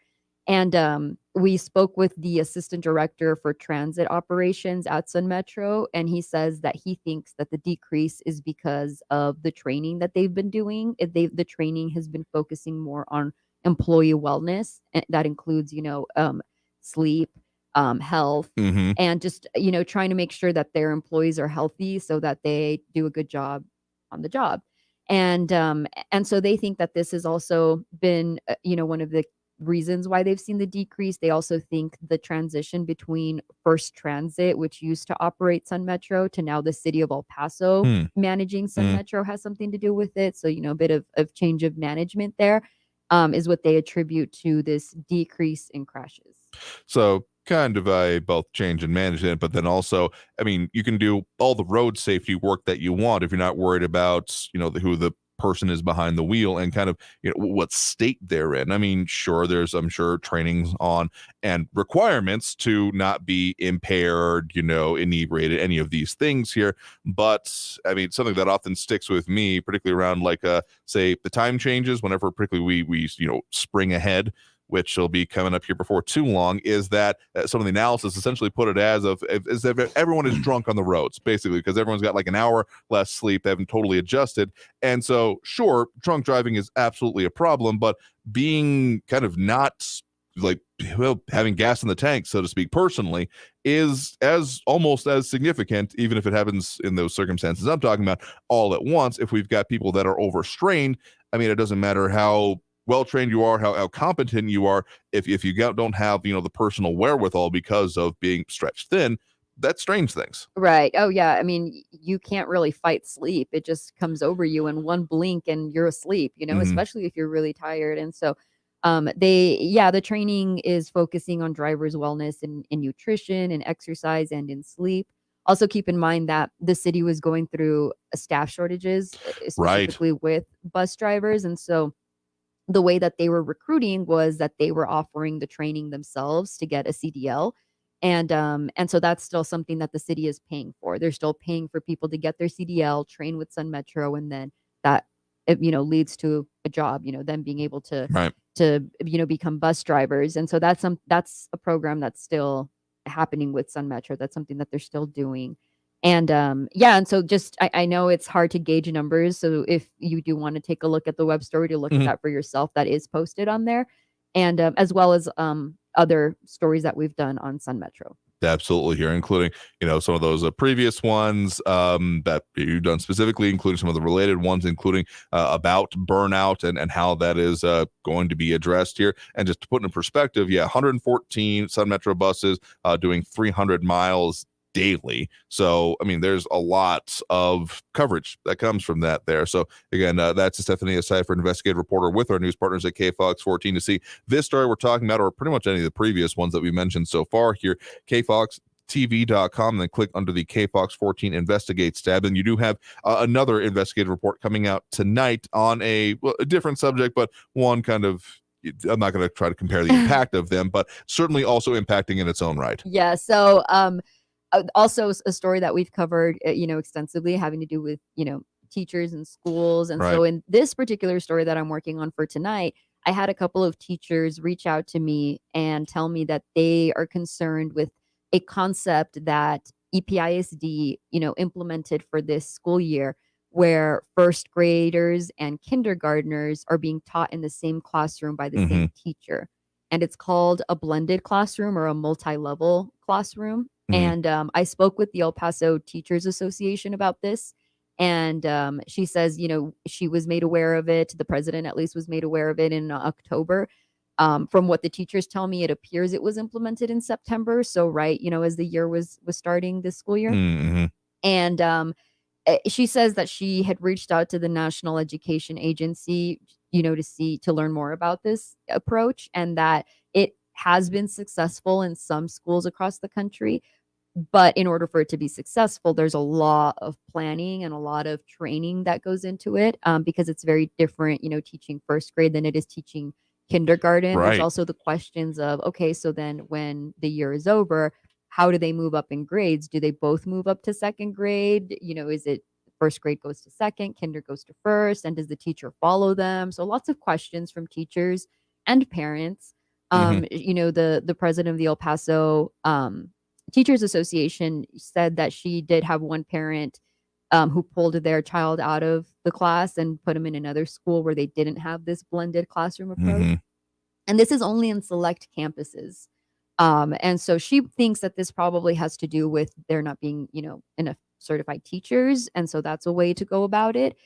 And we spoke with the assistant director for transit operations at Sun Metro, and he says that he thinks that the decrease is because of the training that they've been doing. The training has been focusing more on employee wellness. And that includes, sleep, health, and just, trying to make sure that their employees are healthy so that they do a good job on the job. And so they think that this has also been, one of the reasons why they've seen the decrease. They also think the transition between First Transit, which used to operate Sun Metro, to now the city of El Paso managing Sun Metro has something to do with it. So, a bit of change of management there is what they attribute to this decrease in crashes. So kind of both change in management, but then also, you can do all the road safety work that you want if you're not worried about, who the person is behind the wheel and kind of, what state they're in. Sure, there's, I'm sure, trainings on and requirements to not be impaired, inebriated, any of these things here. But something that often sticks with me, particularly around say the time changes, whenever particularly we spring ahead, which will be coming up here before too long, is that some of the analysis essentially put it as if everyone is drunk on the roads, basically, because everyone's got an hour less sleep. They haven't totally adjusted. And so, sure, drunk driving is absolutely a problem, but being kind of not having gas in the tank, so to speak, personally, is almost as significant, even if it happens in those circumstances I'm talking about all at once. If we've got people that are overstrained, it doesn't matter how well-trained you are, how competent you are, if you don't have the personal wherewithal because of being stretched thin, that strains things. Right. Oh yeah, you can't really fight sleep. It just comes over you in one blink and you're asleep, especially if you're really tired. And so the training is focusing on drivers' wellness in nutrition and exercise and in sleep. Also keep in mind that the city was going through staff shortages, specifically with bus drivers. And so the way that they were recruiting was that they were offering the training themselves to get a CDL. And so that's still something that the city is paying for. They're still paying for people to get their CDL, train with Sun Metro, and then that, leads to a job, them being able to become bus drivers. And so that's a program that's still happening with Sun Metro. That's something that they're still doing. And and so just I know it's hard to gauge numbers. So if you do want to take a look at the web story to look at that for yourself, that is posted on there, and as well as other stories that we've done on Sun Metro. Absolutely here, including, some of those previous ones that you've done specifically, including some of the related ones, including about burnout and how that is going to be addressed here. And just to put in perspective, 114 Sun Metro buses doing 300 miles daily. So, there's a lot of coverage that comes from that there. So, again, that's Stephanie Cipher, investigative reporter with our news partners at KFOX 14 to see this story we're talking about, or pretty much any of the previous ones that we mentioned so far here. KFOXTV.com, and then click under the KFOX 14 Investigates tab. And you do have another investigative report coming out tonight on a different subject, but one kind of, I'm not going to try to compare the impact of them, but certainly also impacting in its own right. Yeah. So, also a story that we've covered, extensively, having to do with, teachers and schools. And so in this particular story that I'm working on for tonight, I had a couple of teachers reach out to me and tell me that they are concerned with a concept that EPISD, implemented for this school year, where first graders and kindergartners are being taught in the same classroom by the same teacher. And it's called a blended classroom or a multi-level classroom. And I spoke with the El Paso Teachers Association about this. And she says, she was made aware of it. The president, at least, was made aware of it in October. From what the teachers tell me, it appears it was implemented in September. So, as the year was starting this school year. And she says that she had reached out to the National Education Agency, to learn more about this approach, and that it has been successful in some schools across the country. But in order for it to be successful, there's a lot of planning and a lot of training that goes into it, because it's very different, teaching first grade than it is teaching kindergarten. There's also the questions of, okay, so then when the year is over, how do they move up in grades? Do they both move up to second grade? Is it first grade goes to second, kinder goes to first, and does the teacher follow them? So lots of questions from teachers and parents. The president of the El Paso Teachers Association said that she did have one parent who pulled their child out of the class and put them in another school where they didn't have this blended classroom approach. And this is only in select campuses. And so she thinks that this probably has to do with there not being, enough certified teachers. And so that's a way to go about it.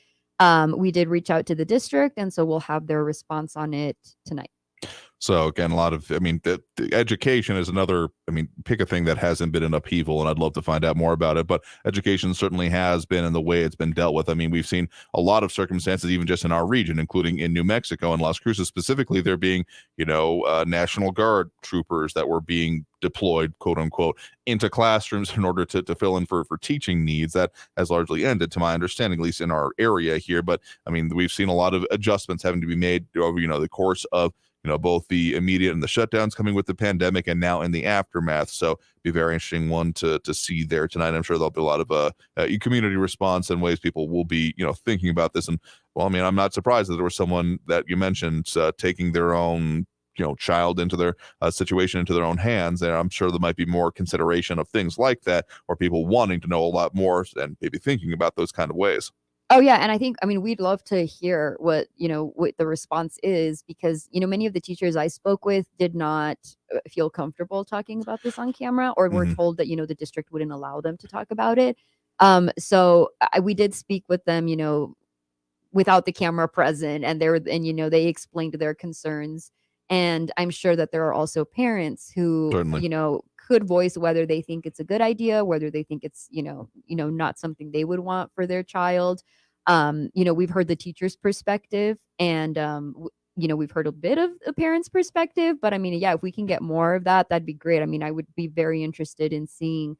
We did reach out to the district, and so we'll have their response on it tonight. So again, a lot of, the education is another, pick a thing that hasn't been in upheaval, and I'd love to find out more about it, but education certainly has been in the way it's been dealt with. We've seen a lot of circumstances, even just in our region, including in New Mexico and Las Cruces specifically, there being, National Guard troopers that were being deployed, quote unquote, into classrooms in order to fill in for teaching needs. That has largely ended, to my understanding, at least in our area here. But we've seen a lot of adjustments having to be made over, the course of, both the immediate and the shutdowns coming with the pandemic, and now in the aftermath. So be a very interesting one to see there tonight. I'm sure there'll be a lot of community response and ways people will be, thinking about this. And I'm not surprised that there was someone that you mentioned taking their own, child into their situation into their own hands. And I'm sure there might be more consideration of things like that, or people wanting to know a lot more and maybe thinking about those kind of ways. Oh yeah, and I think we'd love to hear what the response is, because many of the teachers I spoke with did not feel comfortable talking about this on camera, or were told that the district wouldn't allow them to talk about it. So we did speak with them, without the camera present, and they explained their concerns. And I'm sure that there are also parents who could voice whether they think it's a good idea, whether they think it's, not something they would want for their child. We've heard the teacher's perspective, and, we've heard a bit of a parent's perspective, but if we can get more of that, that'd be great. I would be very interested in seeing,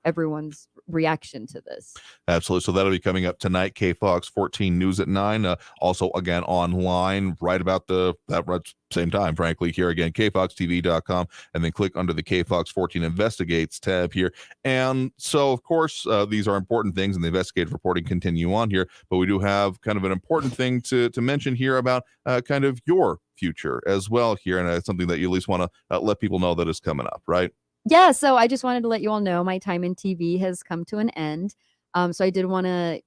everyone's reaction to this. Absolutely. So that'll be coming up tonight, KFOX 14 News at 9. Also, again, online right about that same time, frankly, here again, KFOXTV.com, and then click under the KFOX 14 Investigates tab here. And so, of course, these are important things, and the investigative reporting continue on here, but we do have kind of an important thing to mention here about kind of your future as well here, and it's something that you at least want to let people know that is coming up, right? Yeah, so I just wanted to let you all know my time in TV has come to an end. So I did want to,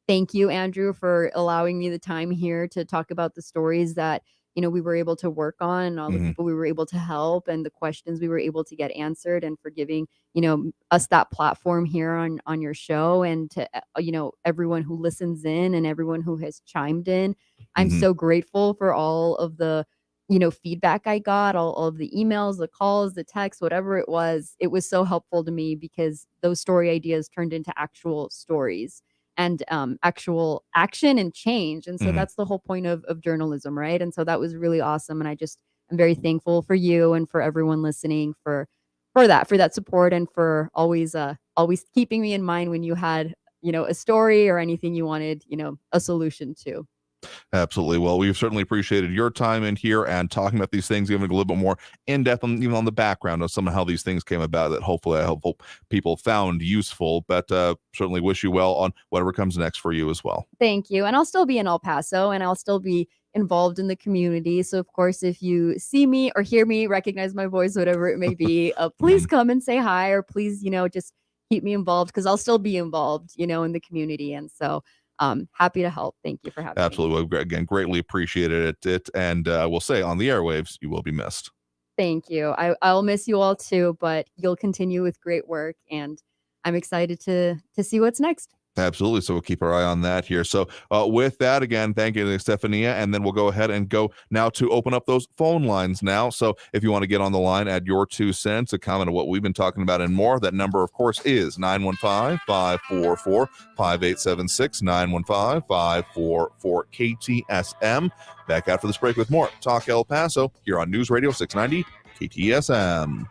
thank you, Andrew, for allowing me the time here to talk about the stories that, we were able to work on, and all the people we were able to help, and the questions we were able to get answered, and for giving, us that platform here on your show, and to, everyone who listens in and everyone who has chimed in. I'm so grateful for all of the, feedback I got, all of the emails, the calls, the texts, whatever it was so helpful to me, because those story ideas turned into actual stories and actual action and change. And so that's the whole point of journalism, right? And so that was really awesome. And I'm very thankful for you and for everyone listening for that support, and for always keeping me in mind when you had, a story or anything you wanted, a solution to. Absolutely. Well, we've certainly appreciated your time in here and talking about these things, giving a little bit more in-depth even on the background of some of how these things came about, that hopefully I hope people found useful. But certainly wish you well on whatever comes next for you as well. Thank you. And I'll still be in El Paso, and I'll still be involved in the community. So of course, if you see me or hear me, recognize my voice, whatever it may be, please come and say hi, or please, just keep me involved, because I'll still be involved, in the community. And so happy to help. Thank you for having me. Absolutely. Well, again, greatly appreciated it. And we'll say on the airwaves, you will be missed. Thank you. I'll miss you all too, but you'll continue with great work, and I'm excited to see what's next. Absolutely. So we'll keep our eye on that here. So with that, again, thank you to Stefania. And then we'll go ahead and go now to open up those phone lines now. So if you want to get on the line, add your 2 cents, a comment of what we've been talking about and more. That number, of course, is 915-544-5876, 915-544-KTSM. Back after this break with more Talk El Paso here on News Radio 690 KTSM.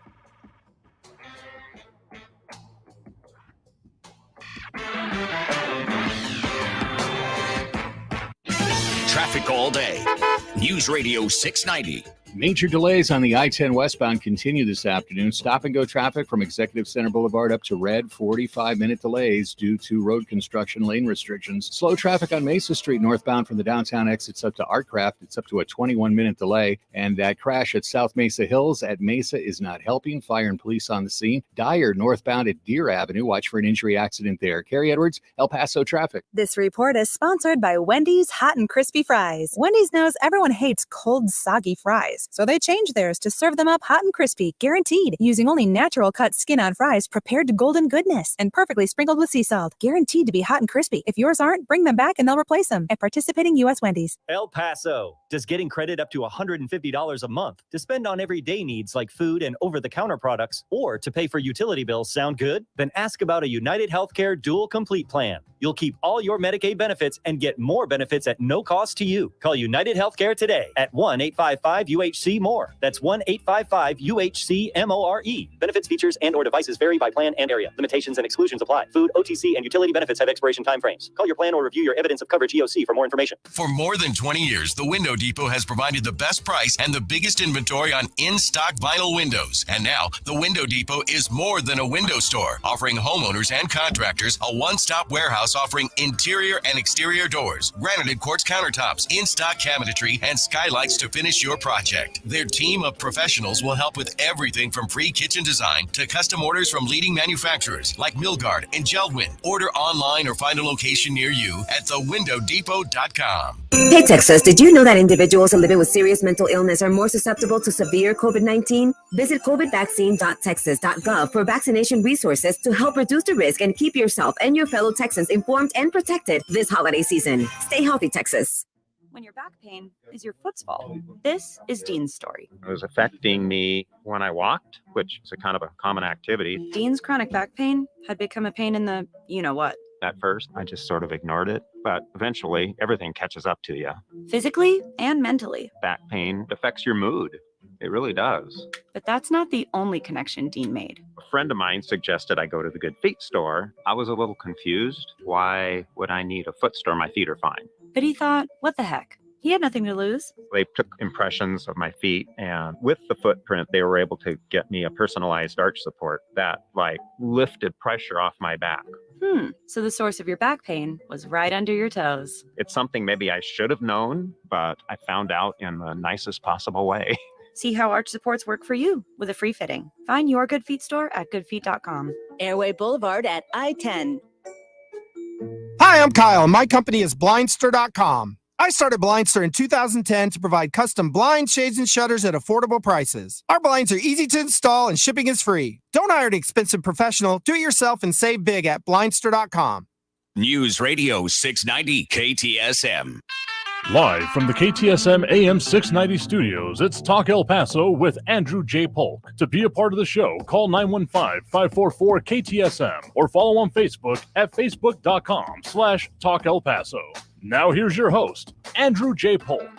Traffic all day. News Radio 690. Major delays on the I-10 westbound continue this afternoon. Stop-and-go traffic from Executive Center Boulevard up to Red, 45-minute delays due to road construction lane restrictions. Slow traffic on Mesa Street northbound from the downtown exits up to Artcraft. It's up to a 21-minute delay. And that crash at South Mesa Hills at Mesa is not helping. Fire and police on the scene. Dyer northbound at Deer Avenue. Watch for an injury accident there. Carrie Edwards, El Paso traffic. This report is sponsored by Wendy's Hot and Crispy Fries. Wendy's knows everyone hates cold, soggy fries, so they changed theirs to serve them up hot and crispy, guaranteed, using only natural cut skin-on fries prepared to golden goodness and perfectly sprinkled with sea salt, guaranteed to be hot and crispy. If yours aren't, bring them back and they'll replace them at participating U.S. Wendy's. El Paso. Does getting credit up to $150 a month to spend on everyday needs like food and over-the-counter products, or to pay for utility bills sound good? Then ask about a United Healthcare Dual Complete Plan. You'll keep all your Medicaid benefits and get more benefits at no cost to you. Call United Healthcare today at 1-855-UHC-MORE. That's 1-855-UHC-MORE. Benefits, features, and or devices vary by plan and area. Limitations and exclusions apply. Food, OTC, and utility benefits have expiration time frames. Call your plan or review your evidence of coverage EOC for more information. For more than 20 years, the Window Depot has provided the best price and the biggest inventory on in-stock vinyl windows. And now, the Window Depot is more than a window store, offering homeowners and contractors a one-stop warehouse offering interior and exterior doors, granited quartz countertops, in-stock cabinetry, and skylights to finish your project. Their team of professionals will help with everything from free kitchen design to custom orders from leading manufacturers like Milgard and Geldwin. Order online or find a location near you at thewindowdepot.com. Hey Texas, did you know that individuals living with serious mental illness are more susceptible to severe COVID-19? Visit covidvaccine.texas.gov for vaccination resources to help reduce the risk and keep yourself and your fellow Texans informed and protected this holiday season. Stay healthy, Texas. When your back pain is your foot's fault. This is Dean's story. It was affecting me when I walked, which is a kind of a common activity. Dean's chronic back pain had become a pain in the you-know-what. At first, I just sort of ignored it, but eventually everything catches up to you. Physically and mentally. Back pain affects your mood. It really does. But that's not the only connection Dean made. A friend of mine suggested I go to the Good Feet store. I was a little confused. Why would I need a foot store? My feet are fine. But he thought, what the heck? He had nothing to lose. They took impressions of my feet, and with the footprint, they were able to get me a personalized arch support that lifted pressure off my back. So the source of your back pain was right under your toes. It's something maybe I should have known, but I found out in the nicest possible way. See how arch supports work for you with a free fitting. Find your Good Feet store at goodfeet.com. Airway Boulevard at I-10. Hi, I'm Kyle. My company is Blindster.com. I started Blindster in 2010 to provide custom blinds, shades, and shutters at affordable prices. Our blinds are easy to install and shipping is free. Don't hire an expensive professional. Do it yourself and save big at blindster.com. News Radio 690 KTSM. Live from the KTSM AM 690 studios, it's Talk El Paso with Andrew J. Polk. To be a part of the show, call 915-544-KTSM or follow on Facebook at facebook.com/Talk El Paso. Now here's your host, Andrew J. Polk.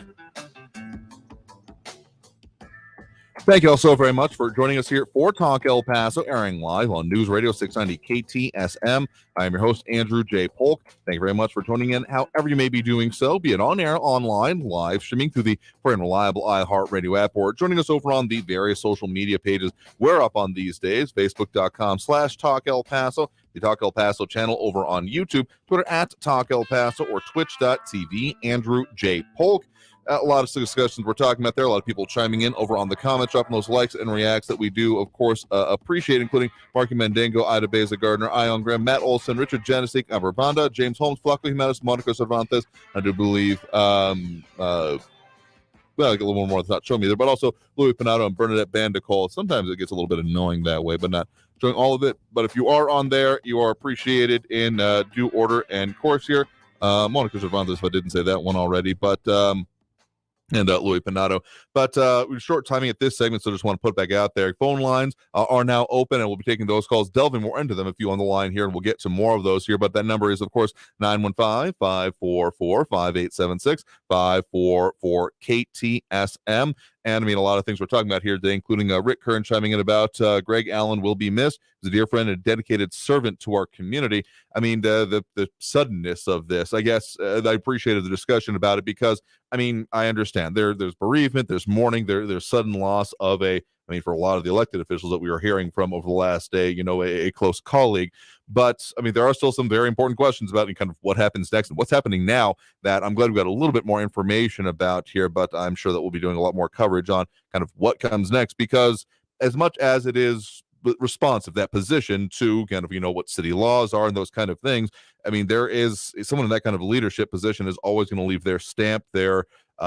Thank you all so very much for joining us here for Talk El Paso, airing live on News Radio 690 KTSM. I am your host, Andrew J. Polk. Thank you very much for tuning in, however you may be doing so, be it on air, online, live, streaming through the free and reliable iHeartRadio app, or joining us over on the various social media pages we're up on these days, facebook.com/Talk El Paso, the Talk El Paso channel over on YouTube, Twitter at Talk El Paso, or twitch.tv, Andrew J. Polk. A lot of discussions we're talking about there. A lot of people chiming in over on the comments, dropping those likes and reacts that we do, of course, appreciate, including Marky Mendango, Ida Beza Gardner, Ion Graham, Matt Olson, Richard Janicek, Amber Banda, James Holmes, Flaco Jimenez, Monica Cervantes. I do believe, well, I get a little more that's not showing me there, but also Louis Pinato and Bernadette Bandicol. Sometimes it gets a little bit annoying that way, but not showing all of it. But if you are on there, you are appreciated in due order and course here. Monica Cervantes, if I didn't say that one already, but and Louis Pinato. But we're short timing at this segment, so just want to put it back out there. Phone lines are now open, and we'll be taking those calls, delving more into them if you on the line here, and we'll get to more of those here. But that number is, of course, 915-544-5876, 544-KTSM. And I mean, a lot of things we're talking about here today, including Rick Kern chiming in about Greg Allen will be missed. He's a dear friend and a dedicated servant to our community. I mean, the suddenness of this, I guess, I appreciated the discussion about it because, I mean, I understand there's bereavement, there's mourning, there's sudden loss of for a lot of the elected officials that we were hearing from over the last day, a close colleague. But, I mean, there are still some very important questions about kind of what happens next and what's happening now that I'm glad we got a little bit more information about here, but I'm sure that we'll be doing a lot more coverage on kind of what comes next, because as much as it is responsive, that position to kind of, what city laws are and those kind of things, I mean, there is someone in that kind of leadership position is always going to leave their stamp, their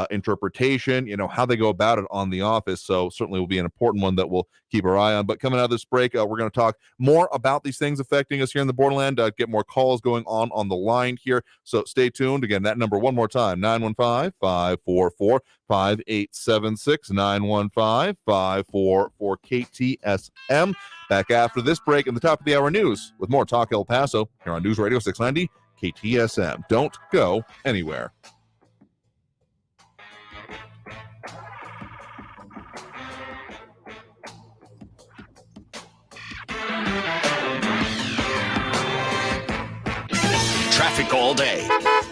interpretation, how they go about it on the office. So certainly will be an important one that we'll keep our eye on. But coming out of this break, we're going to talk more about these things affecting us here in the Borderland, get more calls going on the line here. So stay tuned. Again, that number one more time, 915-544-5876, 915-544-KTSM. Back after this break and the top of the hour news with more Talk El Paso here on News Radio 690 KTSM. Don't go anywhere. Traffic all day.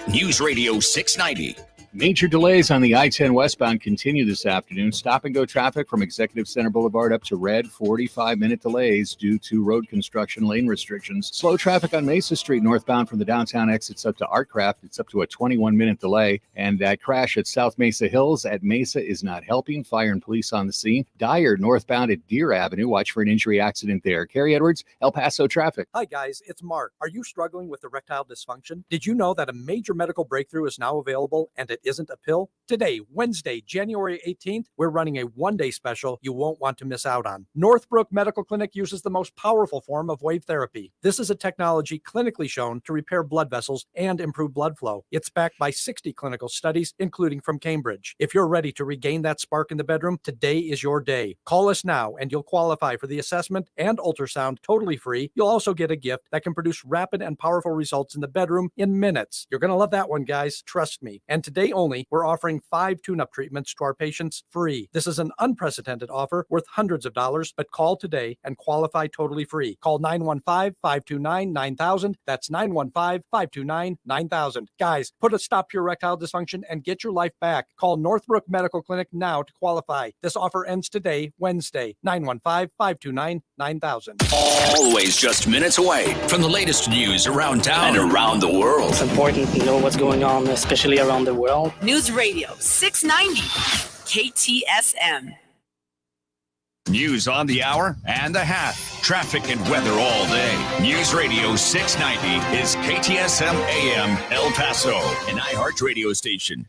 News Radio 690. Major delays on the I-10 westbound continue this afternoon. Stop-and-go traffic from Executive Center Boulevard up to Red, 45-minute delays due to road construction lane restrictions. Slow traffic on Mesa Street northbound from the downtown exits up to Artcraft. It's up to a 21-minute delay. And that crash at South Mesa Hills at Mesa is not helping. Fire and police on the scene. Dyer northbound at Deer Avenue. Watch for an injury accident there. Carrie Edwards, El Paso traffic. Hi, guys. It's Mark. Are you struggling with erectile dysfunction? Did you know that a major medical breakthrough is now available and it isn't a pill? Today, Wednesday, January 18th, we're running a one-day special you won't want to miss out on. Northbrook Medical Clinic uses the most powerful form of wave therapy. This is a technology clinically shown to repair blood vessels and improve blood flow. It's backed by 60 clinical studies, including from Cambridge. If you're ready to regain that spark in the bedroom, today is your day. Call us now and you'll qualify for the assessment and ultrasound totally free. You'll also get a gift that can produce rapid and powerful results in the bedroom in minutes. You're going to love that one, guys. Trust me. And today only, we're offering 5 tune-up treatments to our patients free. This is an unprecedented offer worth hundreds of dollars, but call today and qualify totally free. Call 915-529-9000. That's 915-529-9000. Guys, put a stop to your erectile dysfunction and get your life back. Call Northbrook Medical Clinic now to qualify. This offer ends today, Wednesday, 915-529-9000. Always just minutes away from the latest news around town and around the world. It's important to know what's going on, especially around the world. News Radio 690 KTSM. News on the hour and the half. Traffic and weather all day. News Radio 690 is KTSM AM El Paso, an iHeart radio station.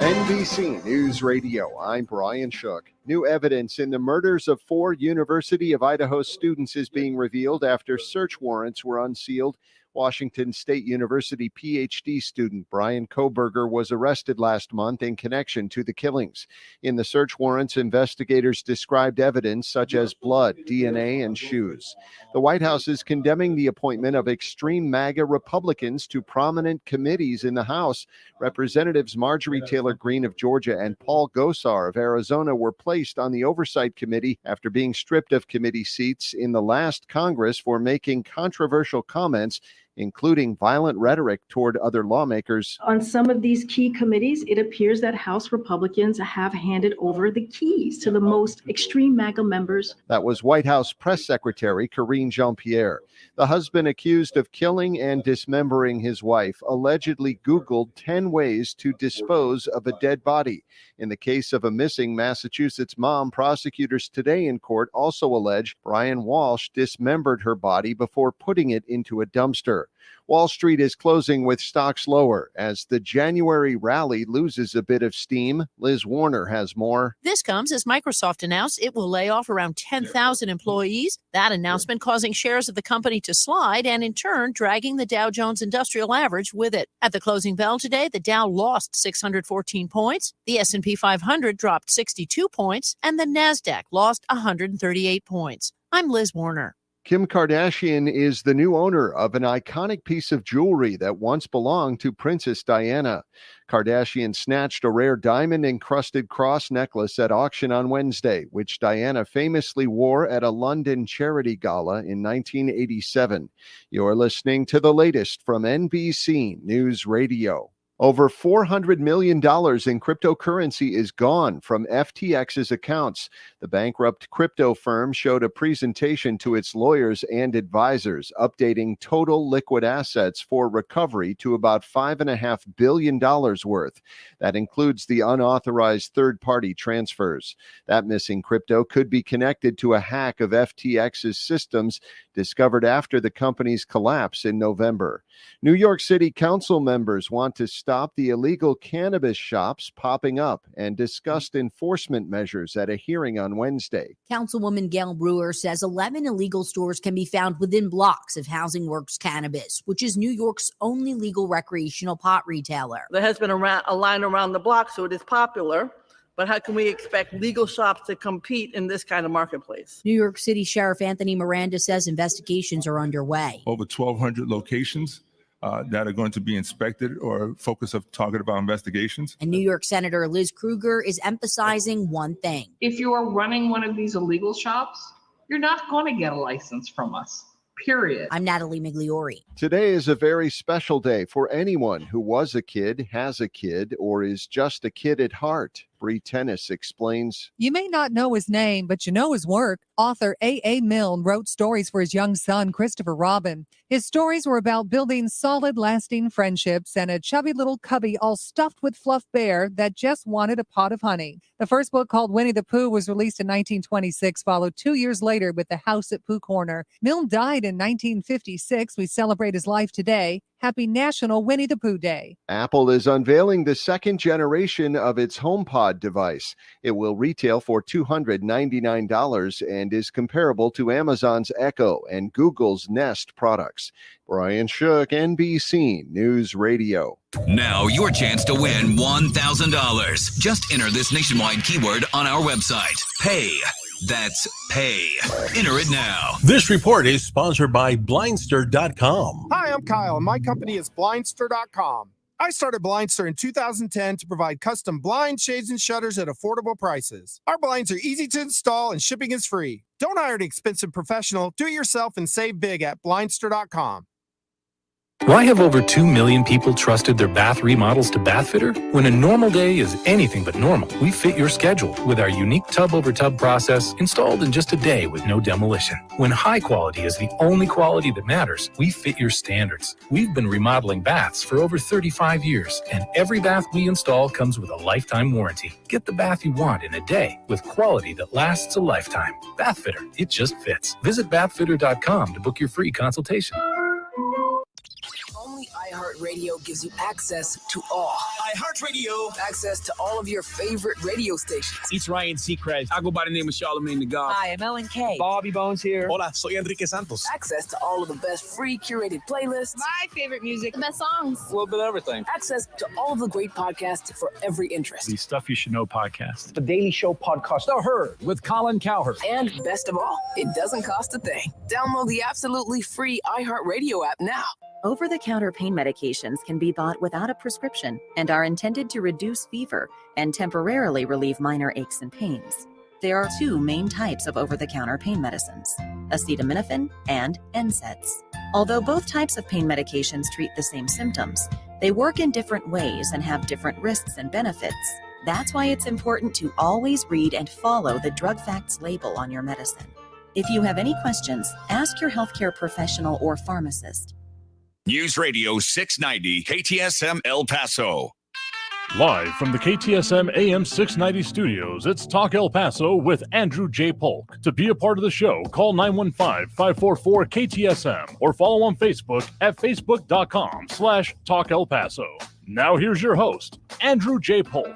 NBC News Radio, I'm Brian Shook. New evidence in the murders of 4 University of Idaho students is being revealed after search warrants were unsealed. Washington State University PhD student Brian Koberger was arrested last month in connection to the killings. In the search warrants, investigators described evidence such as blood, DNA, and shoes. The White House is condemning the appointment of extreme MAGA Republicans to prominent committees in the House. Representatives Marjorie Taylor Greene of Georgia and Paul Gosar of Arizona were placed on the Oversight Committee after being stripped of committee seats in the last Congress for making controversial comments, including violent rhetoric toward other lawmakers. On some of these key committees, it appears that House Republicans have handed over the keys to the most extreme MAGA members. That was White House Press Secretary Karine Jean-Pierre. The husband accused of killing and dismembering his wife allegedly Googled 10 ways to dispose of a dead body. In the case of a missing Massachusetts mom, prosecutors today in court also allege Brian Walsh dismembered her body before putting it into a dumpster. Wall Street is closing with stocks lower as the January rally loses a bit of steam. Liz Warner has more. This comes as Microsoft announced it will lay off around 10,000 employees. That announcement causing shares of the company to slide and in turn dragging the Dow Jones Industrial Average with it. At the closing bell today, the Dow lost 614 points, the S&P 500 dropped 62 points, and the Nasdaq lost 138 points. I'm Liz Warner. Kim Kardashian is the new owner of an iconic piece of jewelry that once belonged to Princess Diana. Kardashian snatched a rare diamond-encrusted cross necklace at auction on Wednesday, which Diana famously wore at a London charity gala in 1987. You're listening to the latest from NBC News Radio. Over $400 million in cryptocurrency is gone from FTX's accounts. The bankrupt crypto firm showed a presentation to its lawyers and advisors, updating total liquid assets for recovery to about $5.5 billion worth. That includes the unauthorized third-party transfers. That missing crypto could be connected to a hack of FTX's systems discovered after the company's collapse in November. New York City Council members want to stop the illegal cannabis shops popping up and discussed enforcement measures at a hearing on Wednesday. Councilwoman Gail Brewer says 11 illegal stores can be found within blocks of Housing Works Cannabis, which is New York's only legal recreational pot retailer. There has been a line around the block, so it is popular. But how can we expect legal shops to compete in this kind of marketplace? New York City Sheriff Anthony Miranda says investigations are underway. Over 1,200 locations that are going to be inspected or focus of target about investigations. And New York Senator Liz Krueger is emphasizing one thing. If you are running one of these illegal shops, you're not going to get a license from us. Period. I'm Natalie Migliori. Today is a very special day for anyone who was a kid, has a kid, or is just a kid at heart. Bree Tennis explains. You may not know his name, but you know his work. Author A.A. Milne wrote stories for his young son, Christopher Robin. His stories were about building solid, lasting friendships and a chubby little cubby all stuffed with fluff bear that just wanted a pot of honey. The first book, called Winnie the Pooh, was released in 1926, followed 2 years later with The House at Pooh Corner. Milne died in 1956. We celebrate his life today. Happy National Winnie the Pooh Day. Apple is unveiling the second generation of its HomePod device. It will retail for $299 and is comparable to Amazon's Echo and Google's Nest products. Brian Shook, NBC News Radio. Now your chance to win $1,000. Just enter this nationwide keyword on our website. Pay. That's pay. Enter it now. This report is sponsored by Blindster.com. Hi, I'm Kyle, and my company is Blindster.com. I started Blindster in 2010 to provide custom blinds, shades, and shutters at affordable prices. Our blinds are easy to install and shipping is free. Don't hire an expensive professional. Do it yourself and save big at Blindster.com. Why have over 2 million people trusted their bath remodels to Bathfitter? When a normal day is anything but normal, we fit your schedule with our unique tub-over-tub process installed in just a day with no demolition. When high quality is the only quality that matters, we fit your standards. We've been remodeling baths for over 35 years, and every bath we install comes with a lifetime warranty. Get the bath you want in a day with quality that lasts a lifetime. Bathfitter, it just fits. Visit bathfitter.com to book your free consultation. Only iHeartRadio iHeartRadio gives you access to all. iHeartRadio. Access to all of your favorite radio stations. It's Ryan Seacrest. I go by the name of Charlamagne the God. Hi, I'm Ellen K. Bobby Bones here. Hola, soy Enrique Santos. Access to all of the best free curated playlists. My favorite music. The best songs. A little bit of everything. Access to all of the great podcasts for every interest. The Stuff You Should Know podcast. The Daily Show podcast. The Herd with Colin Cowherd. And best of all, it doesn't cost a thing. Download the absolutely free iHeartRadio app now. Over-the-counter pain medications can be bought without a prescription and are intended to reduce fever and temporarily relieve minor aches and pains. There are two main types of over-the-counter pain medicines, acetaminophen and NSAIDs. Although both types of pain medications treat the same symptoms, they work in different ways and have different risks and benefits. That's why it's important to always read and follow the drug facts label on your medicine. If you have any questions, ask your healthcare professional or pharmacist. News Radio 690 KTSM El Paso. Live from the KTSM AM 690 studios, it's Talk El Paso with Andrew J. Polk. To be a part of the show, call 915-544-KTSM or follow on Facebook at facebook.com/Talk El Paso. Now here's your host, Andrew J. Polk.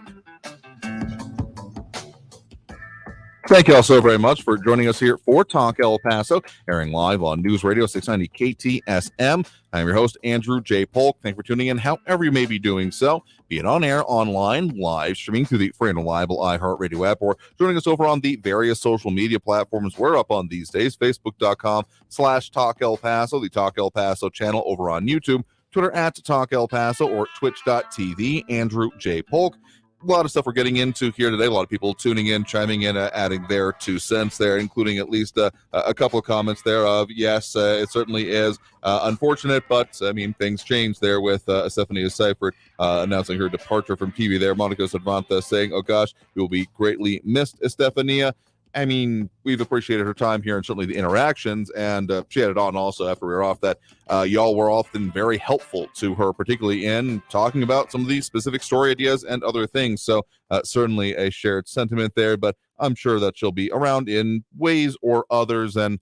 Thank you all so very much for joining us here for Talk El Paso, airing live on News Radio 690 KTSM. I'm your host, Andrew J. Polk. Thank you for tuning in, however you may be doing so, be it on air, online, live, streaming through the free and reliable iHeartRadio app, or joining us over on the various social media platforms we're up on these days, facebook.com/Talk El Paso, the Talk El Paso channel over on YouTube, Twitter at Talk El Paso, or twitch.tv, Andrew J. Polk. A lot of stuff we're getting into here today. A lot of people tuning in, chiming in, adding their 2 cents there, including at least a couple of comments there of, yes, it certainly is unfortunate, but, I mean, things change there with Estefania Seifert announcing her departure from TV there. Monica Cervantes saying, oh, gosh, you will be greatly missed, Estefania. I mean, we've appreciated her time here and certainly the interactions, and she added on also after we were off that y'all were often very helpful to her, particularly in talking about some of these specific story ideas and other things. So certainly a shared sentiment there, but I'm sure that she'll be around in ways or others, and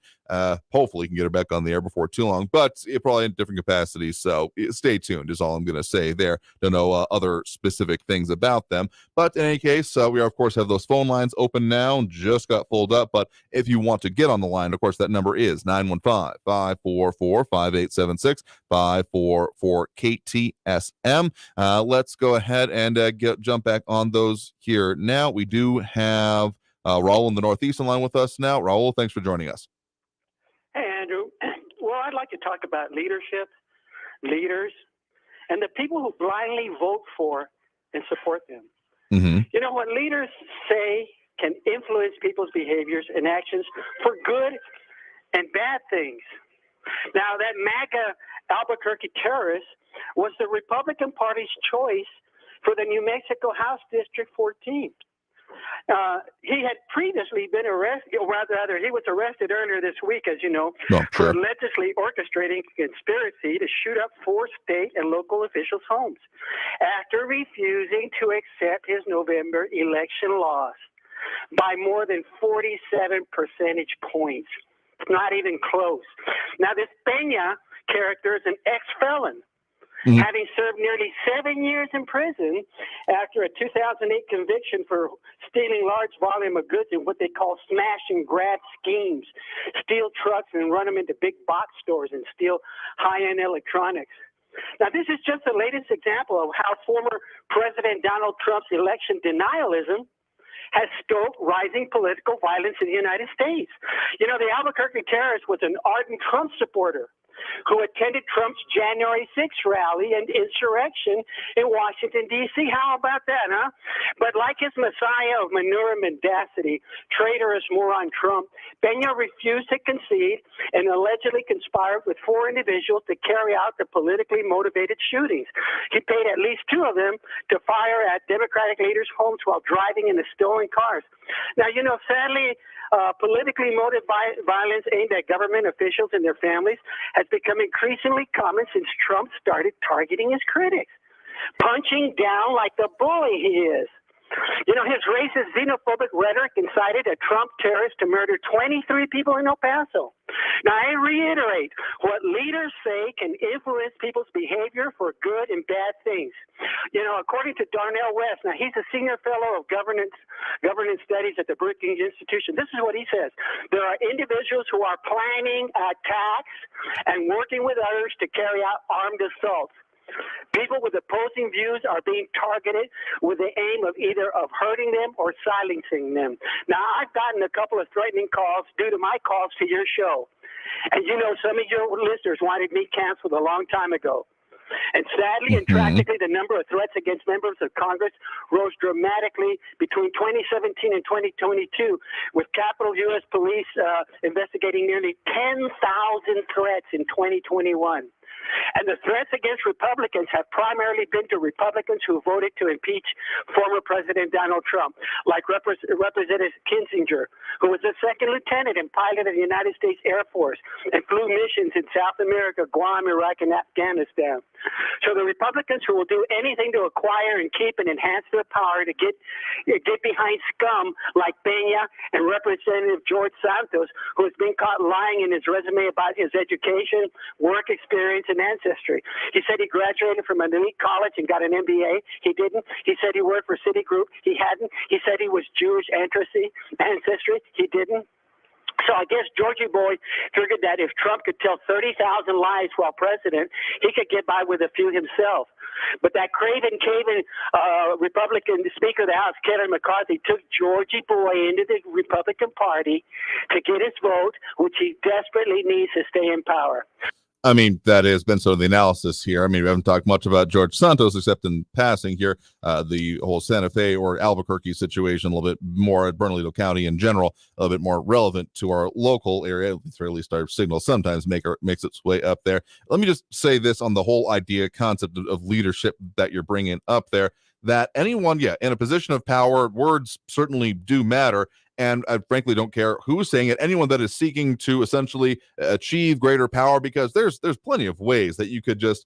hopefully can get her back on the air before too long, but probably in different capacities. So stay tuned is all I'm going to say there. Don't know other specific things about them, but in any case, we of course have those phone lines open now, just got pulled up. But if you want to get on the line, of course, that number is 915-544-5876, 544-KTSM. Let's go ahead and jump back on those here now. We do have Raul in the Northeast line with us now. Raul, thanks for joining us. Hey, Andrew. Well, I'd like to talk about leadership, leaders, and the people who blindly vote for and support them. Mm-hmm. You know, what leaders say can influence people's behaviors and actions for good and bad things. Now, that MAGA Albuquerque terrorist was the Republican Party's choice for the New Mexico House District 14. He had previously been arrested, or rather, he was arrested earlier this week, as you know, for allegedly orchestrating a conspiracy to shoot up 4 state and local officials' homes after refusing to accept his November election loss by more than 47 percentage points. Not even close. Now, this Peña character is an ex-felon, having served nearly 7 years in prison after a 2008 conviction for stealing large volume of goods in what they call smash and grab schemes, steal trucks and run them into big box stores and steal high-end electronics. Now, this is just the latest example of how former President Donald Trump's election denialism has stoked rising political violence in the United States. You know, the Albuquerque terrorist was an ardent Trump supporter who attended Trump's January 6th rally and insurrection in Washington, D.C. How about that, huh? But like his messiah of manure and mendacity, traitorous moron Trump, Peña refused to concede and allegedly conspired with 4 individuals to carry out the politically motivated shootings. He paid at least 2 of them to fire at Democratic leaders' homes while driving in the stolen cars. Now, you know, sadly, politically motivated violence aimed at government officials and their families has become increasingly common since Trump started targeting his critics, punching down like the bully he is. You know, his racist, xenophobic rhetoric incited a Trump terrorist to murder 23 people in El Paso, Now, I reiterate, what leaders say can influence people's behavior for good and bad things. According to Darnell West, now he's a senior fellow of governance studies at the Brookings Institution. This is what he says. There are individuals who are planning attacks and working with others to carry out armed assaults. People with opposing views are being targeted with the aim of either of hurting them or silencing them. Now, I've gotten a couple of threatening calls due to my calls to your show. And some of your listeners wanted me canceled a long time ago. And sadly and tragically, the number of threats against members of Congress rose dramatically between 2017 and 2022, with Capitol U.S. Police investigating nearly 10,000 threats in 2021. And the threats against Republicans have primarily been to Republicans who voted to impeach former President Donald Trump, like Representative Kinzinger, who was a second lieutenant and pilot of the United States Air Force and flew missions in South America, Guam, Iraq, and Afghanistan. So the Republicans who will do anything to acquire and keep and enhance their power to get behind scum like Peña and Representative George Santos, who has been caught lying in his resume about his education, work experience, and ancestry. He said he graduated from an elite college and got an MBA. He didn't. He said he worked for Citigroup. He hadn't. He said he was Jewish ancestry. He didn't. So I guess Georgie Boy figured that if Trump could tell 30,000 lies while president, he could get by with a few himself. But that craven Republican Speaker of the House, Kevin McCarthy, took Georgie Boy into the Republican Party to get his vote, which he desperately needs to stay in power. I mean, that has been sort of the analysis here. I mean, we haven't talked much about George Santos except in passing here. The whole Santa Fe or Albuquerque situation, a little bit more at Bernalillo County in general, a little bit more relevant to our local area. At the very least, our signal sometimes makes its way up there. Let me just say this on the whole concept of leadership that you're bringing up there, that anyone, in a position of power, words certainly do matter. And I frankly don't care who's saying it. Anyone that is seeking to essentially achieve greater power, because there's plenty of ways that you could just,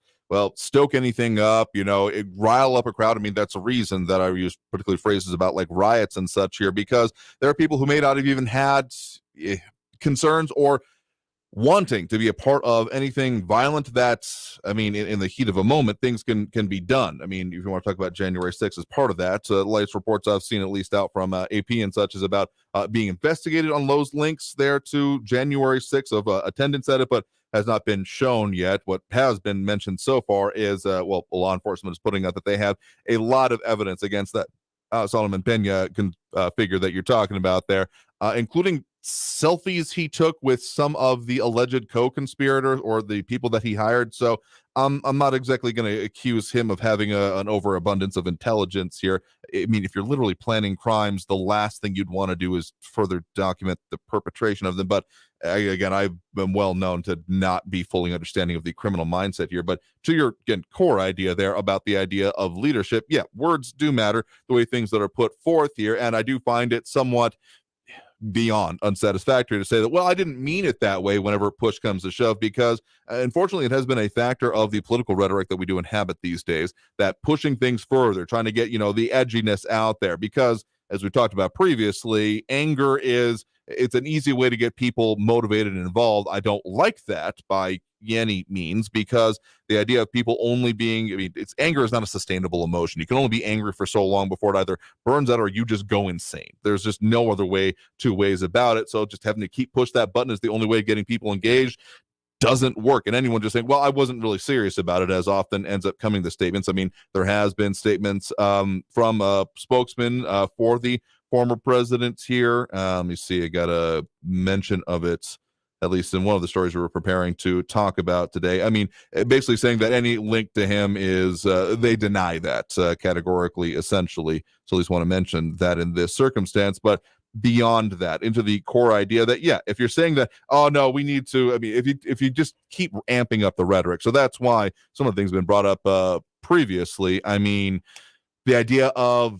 stoke anything up, rile up a crowd. I mean, that's a reason that I use particularly phrases about like riots and such here, because there are people who may not have even had concerns or wanting to be a part of anything violent. That's, I mean, in the heat of a moment, things can be done. I mean, if you want to talk about January 6th as part of that, the latest reports I've seen, at least out from AP and such, is about being investigated on those links there to January 6th of attendance at it, but has not been shown yet. What has been mentioned so far is, law enforcement is putting out that they have a lot of evidence against that Solomon Pena figure that you're talking about there, including selfies he took with some of the alleged co-conspirators or the people that he hired. So I'm not exactly going to accuse him of having an overabundance of intelligence here. I mean, if you're literally planning crimes, the last thing you'd want to do is further document the perpetration of them. But again, I've been well known to not be fully understanding of the criminal mindset here. But to your core idea there about the idea of leadership, words do matter, the way things that are put forth here. And I do find it somewhat beyond unsatisfactory to say that, I didn't mean it that way whenever push comes to shove, because unfortunately it has been a factor of the political rhetoric that we do inhabit these days, that pushing things further, trying to get, the edginess out there, because as we talked about previously, anger it's an easy way to get people motivated and involved. I don't like that by any means, because the idea of people only being, anger is not a sustainable emotion. You can only be angry for so long before it either burns out or you just go insane. There's just no other two ways about it. So just having to keep push that button is the only way of getting people engaged doesn't work. And anyone just saying, I wasn't really serious about it, as often ends up coming to statements. I mean, there has been statements from a spokesman for the former president here. Let me see, I got a mention of it, at least in one of the stories we were preparing to talk about today. I mean, basically saying that any link to him is, they deny that categorically, essentially. So at least want to mention that in this circumstance. But beyond that, into the core idea that, if you're saying that, we need to, I mean, if you just keep amping up the rhetoric. So that's why some of the things have been brought up previously. I mean, the idea of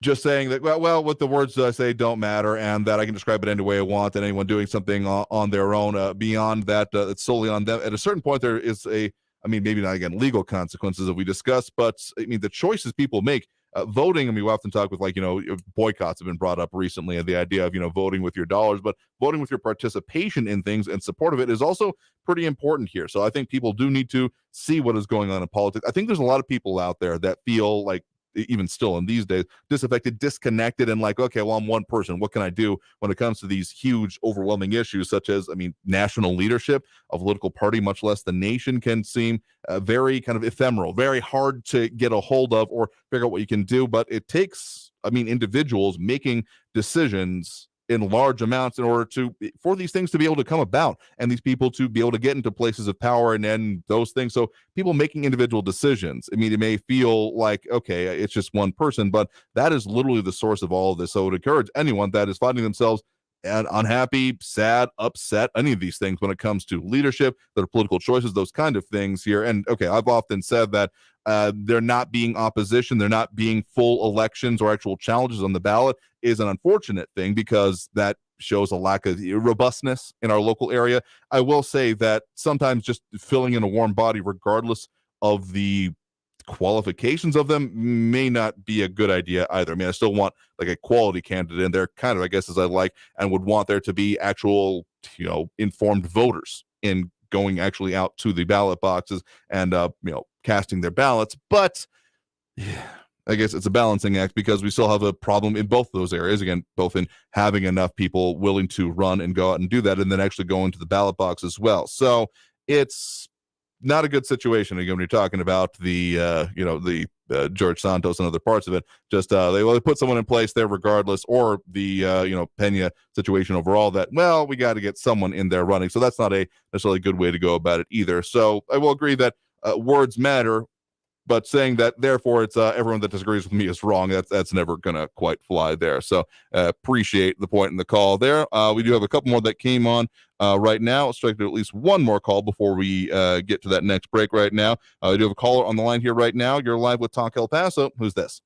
just saying that, what the words that I say don't matter, and that I can describe it any way I want, and anyone doing something on their own, beyond that, it's solely on them. At a certain point, there is maybe not, again, legal consequences that we discuss, but I mean, the choices people make voting. I mean, we often talk with boycotts have been brought up recently, and the idea of voting with your dollars, but voting with your participation in things and support of it is also pretty important here. So I think people do need to see what is going on in politics. I think there's a lot of people out there that feel like, even still in these days, disaffected, disconnected, and like, okay, well, I'm one person. What can I do when it comes to these huge, overwhelming issues, such as, national leadership of a political party, much less the nation, can seem very kind of ephemeral, very hard to get a hold of or figure out what you can do. But it takes, individuals making decisions in large amounts in order for these things to be able to come about, and these people to be able to get into places of power and those things. So people making individual decisions, it may feel like, okay, it's just one person, but that is literally the source of all of this. So I would encourage anyone that is finding themselves unhappy, sad, upset, any of these things when it comes to leadership, their political choices, those kind of things here. And okay, I've often said that there not being opposition, there not being full elections or actual challenges on the ballot is an unfortunate thing, because that shows a lack of robustness in our local area. I will say that sometimes just filling in a warm body, regardless of the qualifications of them, may not be a good idea either. I still want like a quality candidate in there, kind of, I guess, as I like, and would want there to be actual, informed voters in going actually out to the ballot boxes and, casting their ballots. But I guess it's a balancing act, because we still have a problem in both those areas. Again, both in having enough people willing to run and go out and do that, and then actually go into the ballot box as well. So it's not a good situation. Again, when you're talking about the George Santos and other parts of it, just they put someone in place there regardless, or the Pena situation overall, that, well, we got to get someone in there running. So that's not a necessarily good way to go about it either. So I will agree that words matter, but saying that therefore it's everyone that disagrees with me is wrong, that's never gonna quite fly there. So appreciate the point in the call there. We do have a couple more that came on right now. Let's try to do at least one more call before we get to that next break right now. We do have a caller on the line here right now. You're live with Talk El Paso. Who's this?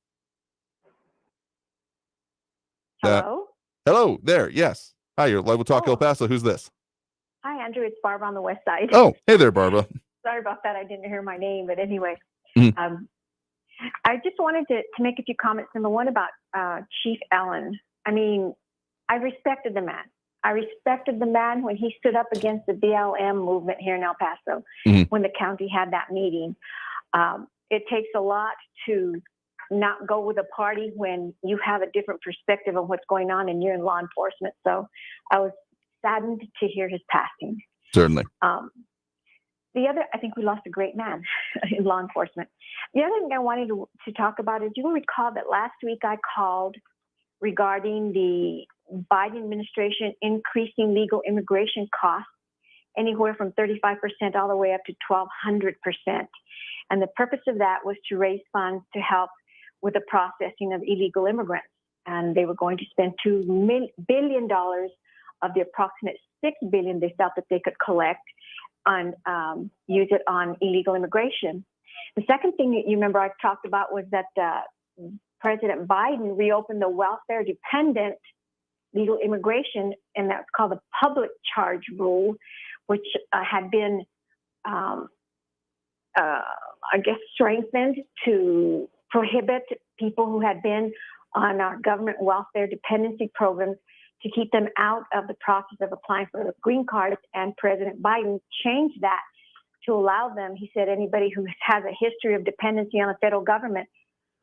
Hello? Hello there. Yes. Hi, you're live with Talk El Paso. Who's this? Hi, Andrew. It's Barbara on the west side. Oh, hey there, Barbara. Sorry about that. I didn't hear my name, but anyway. Mhm. I just wanted to make a few comments. Number one, about Chief Allen. I respected the man. I respected the man when he stood up against the BLM movement here in El Paso, when the county had that meeting. It takes a lot to not go with a party when you have a different perspective of what's going on and you're in law enforcement. So I was saddened to hear his passing. Certainly. The other, I think we lost a great man in law enforcement. The other thing I wanted to talk about is, you will recall that last week I called regarding the Biden administration increasing legal immigration costs anywhere from 35% all the way up to 1,200%. And the purpose of that was to raise funds to help with the processing of illegal immigrants. And they were going to spend $2 billion of the approximate $6 billion they felt that they could collect on use it on illegal immigration. The second thing that you remember I talked about was that President Biden reopened the welfare dependent legal immigration, and that's called the public charge rule, which had been, strengthened to prohibit people who had been on our government welfare dependency programs, to keep them out of the process of applying for the green card. And President Biden changed that to allow them. He said anybody who has a history of dependency on the federal government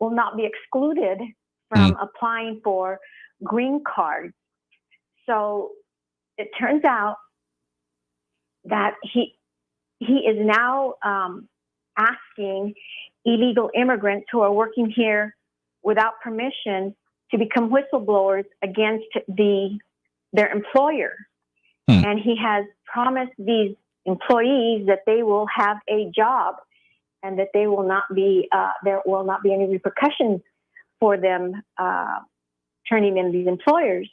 will not be excluded from applying for green cards. So it turns out that he is now asking illegal immigrants who are working here without permission to become whistleblowers against their employer. And he has promised these employees that they will have a job and that they will not be there will not be any repercussions for them turning in these employers.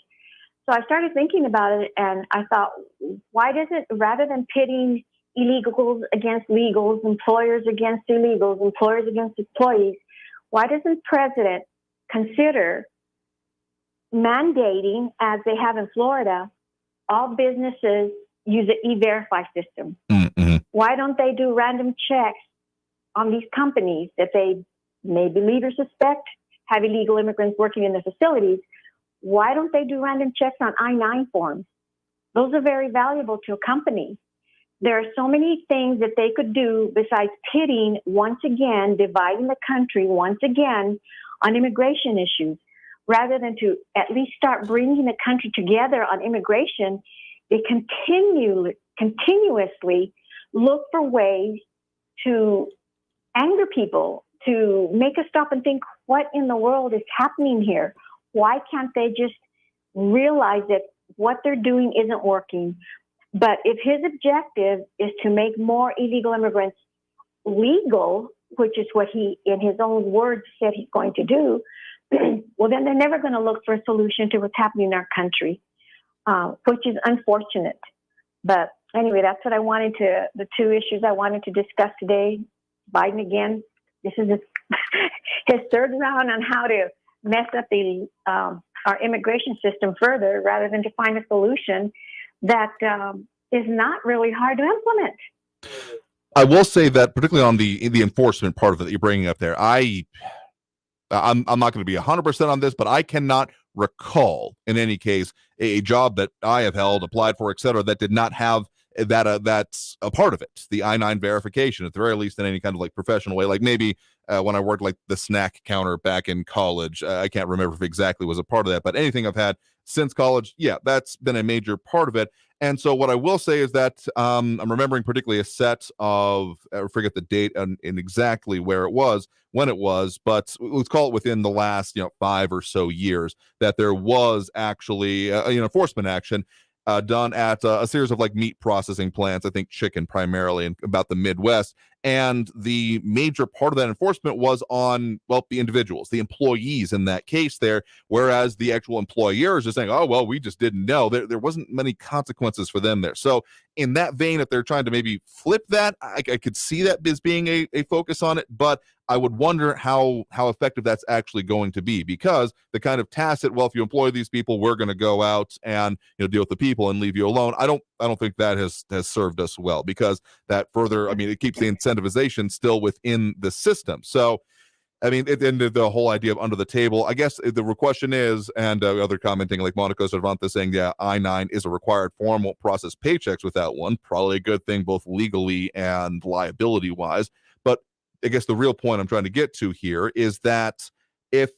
So I started thinking about it, and I thought, why doesn't, rather than pitting illegals against legals, employers against illegals, employers against employees, why doesn't President consider mandating, as they have in Florida, all businesses use the E-Verify system? Why don't they do random checks on these companies that they maybe leaders suspect have illegal immigrants working in the facilities, why don't they do random checks on I-9 forms? Those are very valuable to a company. There are so many things that they could do besides pitting, once again, dividing the country once again on immigration issues. Rather than to at least start bringing the country together on immigration, they continuously look for ways to anger people, to make us stop and think, what in the world is happening here? Why can't they just realize that what they're doing isn't working? But if his objective is to make more illegal immigrants legal, which is what he, in his own words, said he's going to do, well, then they're never going to look for a solution to what's happening in our country, which is unfortunate. But anyway, that's what I wanted to, the two issues I wanted to discuss today. Biden again, this is his third round on how to mess up the our immigration system further, rather than to find a solution that is not really hard to implement. I will say that, particularly on the enforcement part of it that you're bringing up there, I'm not going to be 100% on this, but I cannot recall, in any case, a job that I have held, applied for, et cetera, that did not have that. That's a part of it, the I-9 verification, at the very least, in any kind of like professional way. Like maybe when I worked like the snack counter back in college, I can't remember if exactly was a part of that, but anything I've had since college, yeah, that's been a major part of it. And so what I will say is that I'm remembering particularly a set of, I forget the date and exactly where it was, when it was, but let's call it within the last 5 or so years, that there was actually enforcement action done at a series of like meat processing plants, I think chicken primarily, in about the Midwest. And the major part of that enforcement was on, well, the individuals, the employees in that case there, whereas the actual employers are saying, oh, well, we just didn't know. There wasn't many consequences for them there. So in that vein, if they're trying to maybe flip that, I could see that as being a focus on it, but I would wonder how effective that's actually going to be, because the kind of tacit, well, if you employ these people, we're going to go out and deal with the people and leave you alone. I don't think that has served us well, because that further, it keeps the incentivization still within the system. So, the whole idea of under the table, I guess the question is, and other commenting like Monica Cervantes saying, yeah, I-9 is a required form, won't process paychecks without one. Probably a good thing, both legally and liability wise. But I guess the real point I'm trying to get to here is that if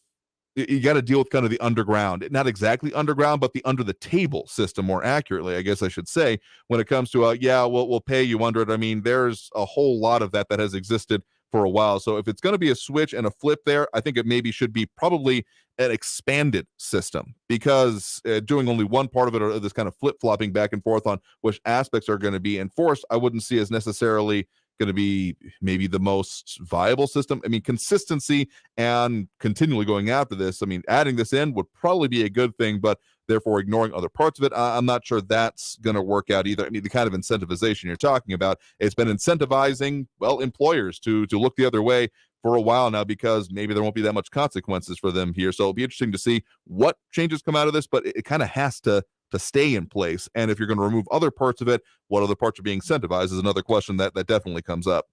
you got to deal with kind of the underground, not exactly underground, but the under the table system, more accurately, I guess I should say, when it comes to, we'll pay you under it. There's a whole lot of that has existed for a while. So if it's going to be a switch and a flip there, I think it maybe should be probably an expanded system, because doing only one part of it, or this kind of flip-flopping back and forth on which aspects are going to be enforced, I wouldn't see as necessarily going to be maybe the most viable system. Consistency and continually going after this, adding this in would probably be a good thing, but therefore ignoring other parts of it, I'm not sure that's going to work out either. The kind of incentivization you're talking about, it's been incentivizing, well, employers to look the other way for a while now, because maybe there won't be that much consequences for them here. So it'll be interesting to see what changes come out of this, but it kind of has to stay in place. And if you're going to remove other parts of it, what other parts are being incentivized is another question that definitely comes up.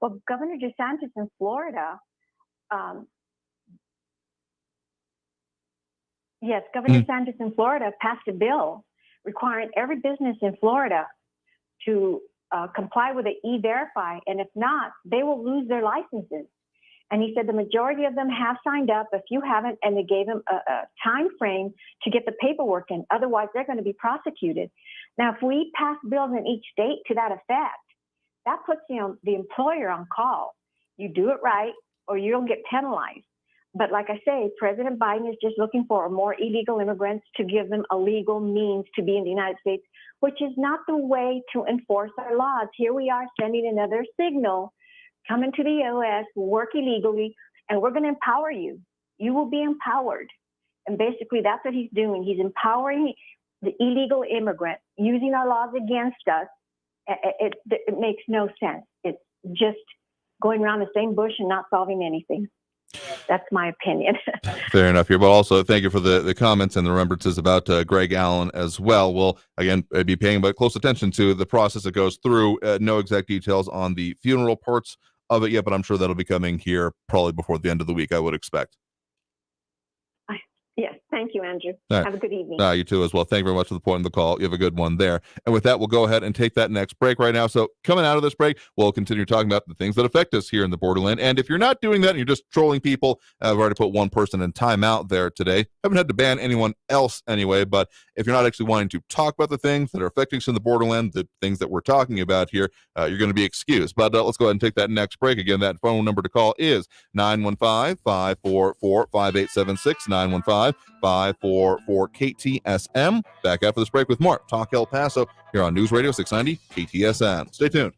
Well, Governor DeSantis in Florida, Governor DeSantis in Florida passed a bill requiring every business in Florida to comply with the E-Verify, and if not, they will lose their licenses. And he said the majority of them have signed up. If you haven't, and they gave them a time frame to get the paperwork in, otherwise they're going to be prosecuted. Now, if we pass bills in each state to that effect, that puts the employer on call. You do it right, or you'll get penalized. But like I say, President Biden is just looking for more illegal immigrants to give them a legal means to be in the United States, which is not the way to enforce our laws. Here we are sending another signal: come into the U.S., work illegally, and we're going to empower you. You will be empowered. And basically, that's what he's doing. He's empowering the illegal immigrant, using our laws against us. It makes no sense. It's just going around the same bush and not solving anything. That's my opinion. Fair enough here. But also, thank you for the comments and the remembrances about Greg Allen as well. We'll, again, be paying close attention to the process that goes through. No exact details on the funeral parts of it yet, but I'm sure that'll be coming here probably before the end of the week, I would expect. Yes, thank you, Andrew. All right. Have a good evening. You too as well. Thank you very much for the point of the call. You have a good one there. And with that, we'll go ahead and take that next break right now. So coming out of this break, we'll continue talking about the things that affect us here in the Borderland. And if you're not doing that and you're just trolling people, I've already put one person in timeout there today. Haven't had to ban anyone else anyway, but if you're not actually wanting to talk about the things that are affecting us in the Borderland, the things that we're talking about here, you're going to be excused. But let's go ahead and take that next break. Again, that phone number to call is 915-544-5876, 915-544-KTSM. Back after this break with more Talk El Paso here on News Radio 690 KTSM. Stay tuned.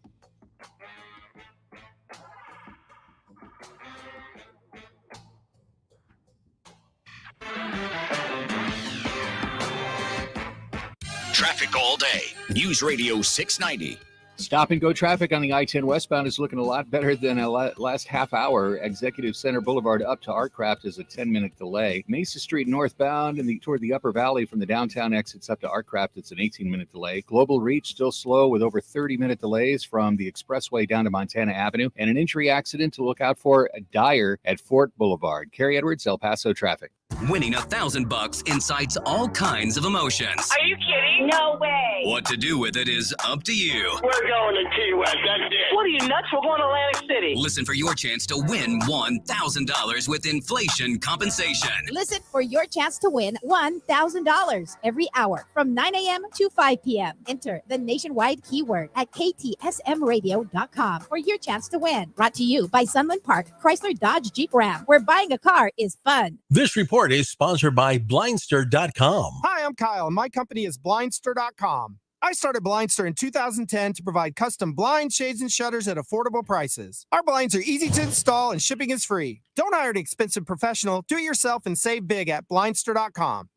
Traffic all day. News Radio 690. Stop and go traffic on the I-10 westbound is looking a lot better than last half hour. Executive Center Boulevard up to Artcraft is a 10-minute delay. Mesa Street northbound and toward the Upper Valley from the downtown exits up to Artcraft, it's an 18-minute delay. Global Reach still slow with over 30-minute delays from the expressway down to Montana Avenue. And an entry accident to look out for dire at Fort Boulevard. Carrie Edwards, El Paso traffic. Winning $1,000 incites all kinds of emotions. Are you kidding? No way. What to do with it is up to you. We're going to Key West, that's it. What are you, nuts? We're going to Atlantic City. Listen for your chance to win $1,000 with inflation compensation. Listen for your chance to win $1,000 every hour from 9 a.m. to 5 p.m. Enter the nationwide keyword at ktsmradio.com for your chance to win. Brought to you by Sunland Park, Chrysler Dodge Jeep Ram, where buying a car is fun. This report is sponsored by Blindster.com. Hi, I'm Kyle, and my company is Blindster.com. I started Blindster in 2010 to provide custom blinds, shades, and shutters at affordable prices. Our blinds are easy to install and shipping is free. Don't hire an expensive professional. Do it yourself and save big at Blindster.com.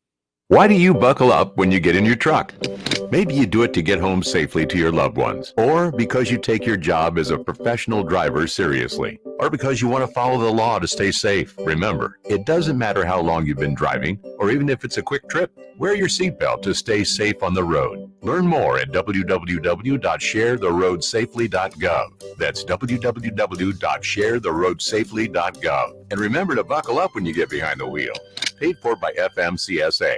Why do you buckle up when you get in your truck? Maybe you do it to get home safely to your loved ones, or because you take your job as a professional driver seriously, or because you want to follow the law to stay safe. Remember, it doesn't matter how long you've been driving, or even if it's a quick trip. Wear your seatbelt to stay safe on the road. Learn more at www.sharetheroadsafely.gov. That's www.sharetheroadsafely.gov. And remember to buckle up when you get behind the wheel. Paid for by FMCSA.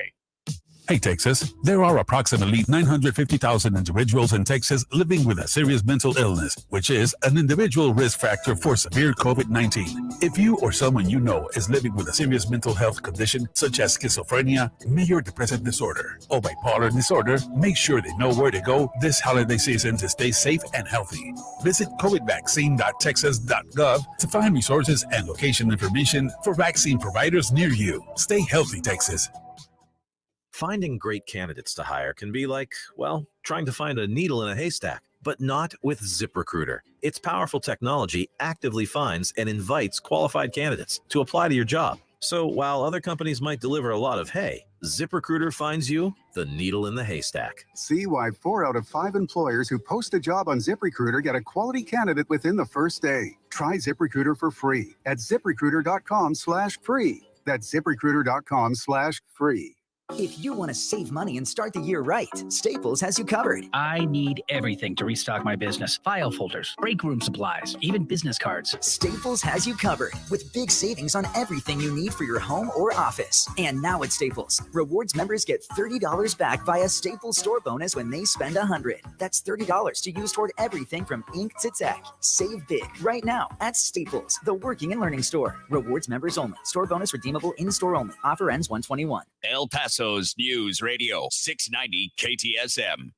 Hey, Texas, there are approximately 950,000 individuals in Texas living with a serious mental illness, which is an individual risk factor for severe COVID-19. If you or someone you know is living with a serious mental health condition, such as schizophrenia, major depressive disorder, or bipolar disorder, make sure they know where to go this holiday season to stay safe and healthy. Visit covidvaccine.texas.gov to find resources and location information for vaccine providers near you. Stay healthy, Texas. Finding great candidates to hire can be like, well, trying to find a needle in a haystack, but not with ZipRecruiter. Its powerful technology actively finds and invites qualified candidates to apply to your job. So while other companies might deliver a lot of hay, ZipRecruiter finds you the needle in the haystack. See why 4 out of 5 employers who post a job on ZipRecruiter get a quality candidate within the first day. Try ZipRecruiter for free at ZipRecruiter.com/free. That's ZipRecruiter.com/free. If you want to save money and start the year right, Staples has you covered. I need everything to restock my business. File folders, break room supplies, even business cards. Staples has you covered with big savings on everything you need for your home or office. And now at Staples, Rewards members get $30 back via Staples store bonus when they spend $100. That's $30 to use toward everything from ink to tech. Save big right now at Staples, the working and learning store. Rewards members only. Store bonus redeemable in-store only. Offer ends 1/21. El Paso's News Radio 690 KTSM.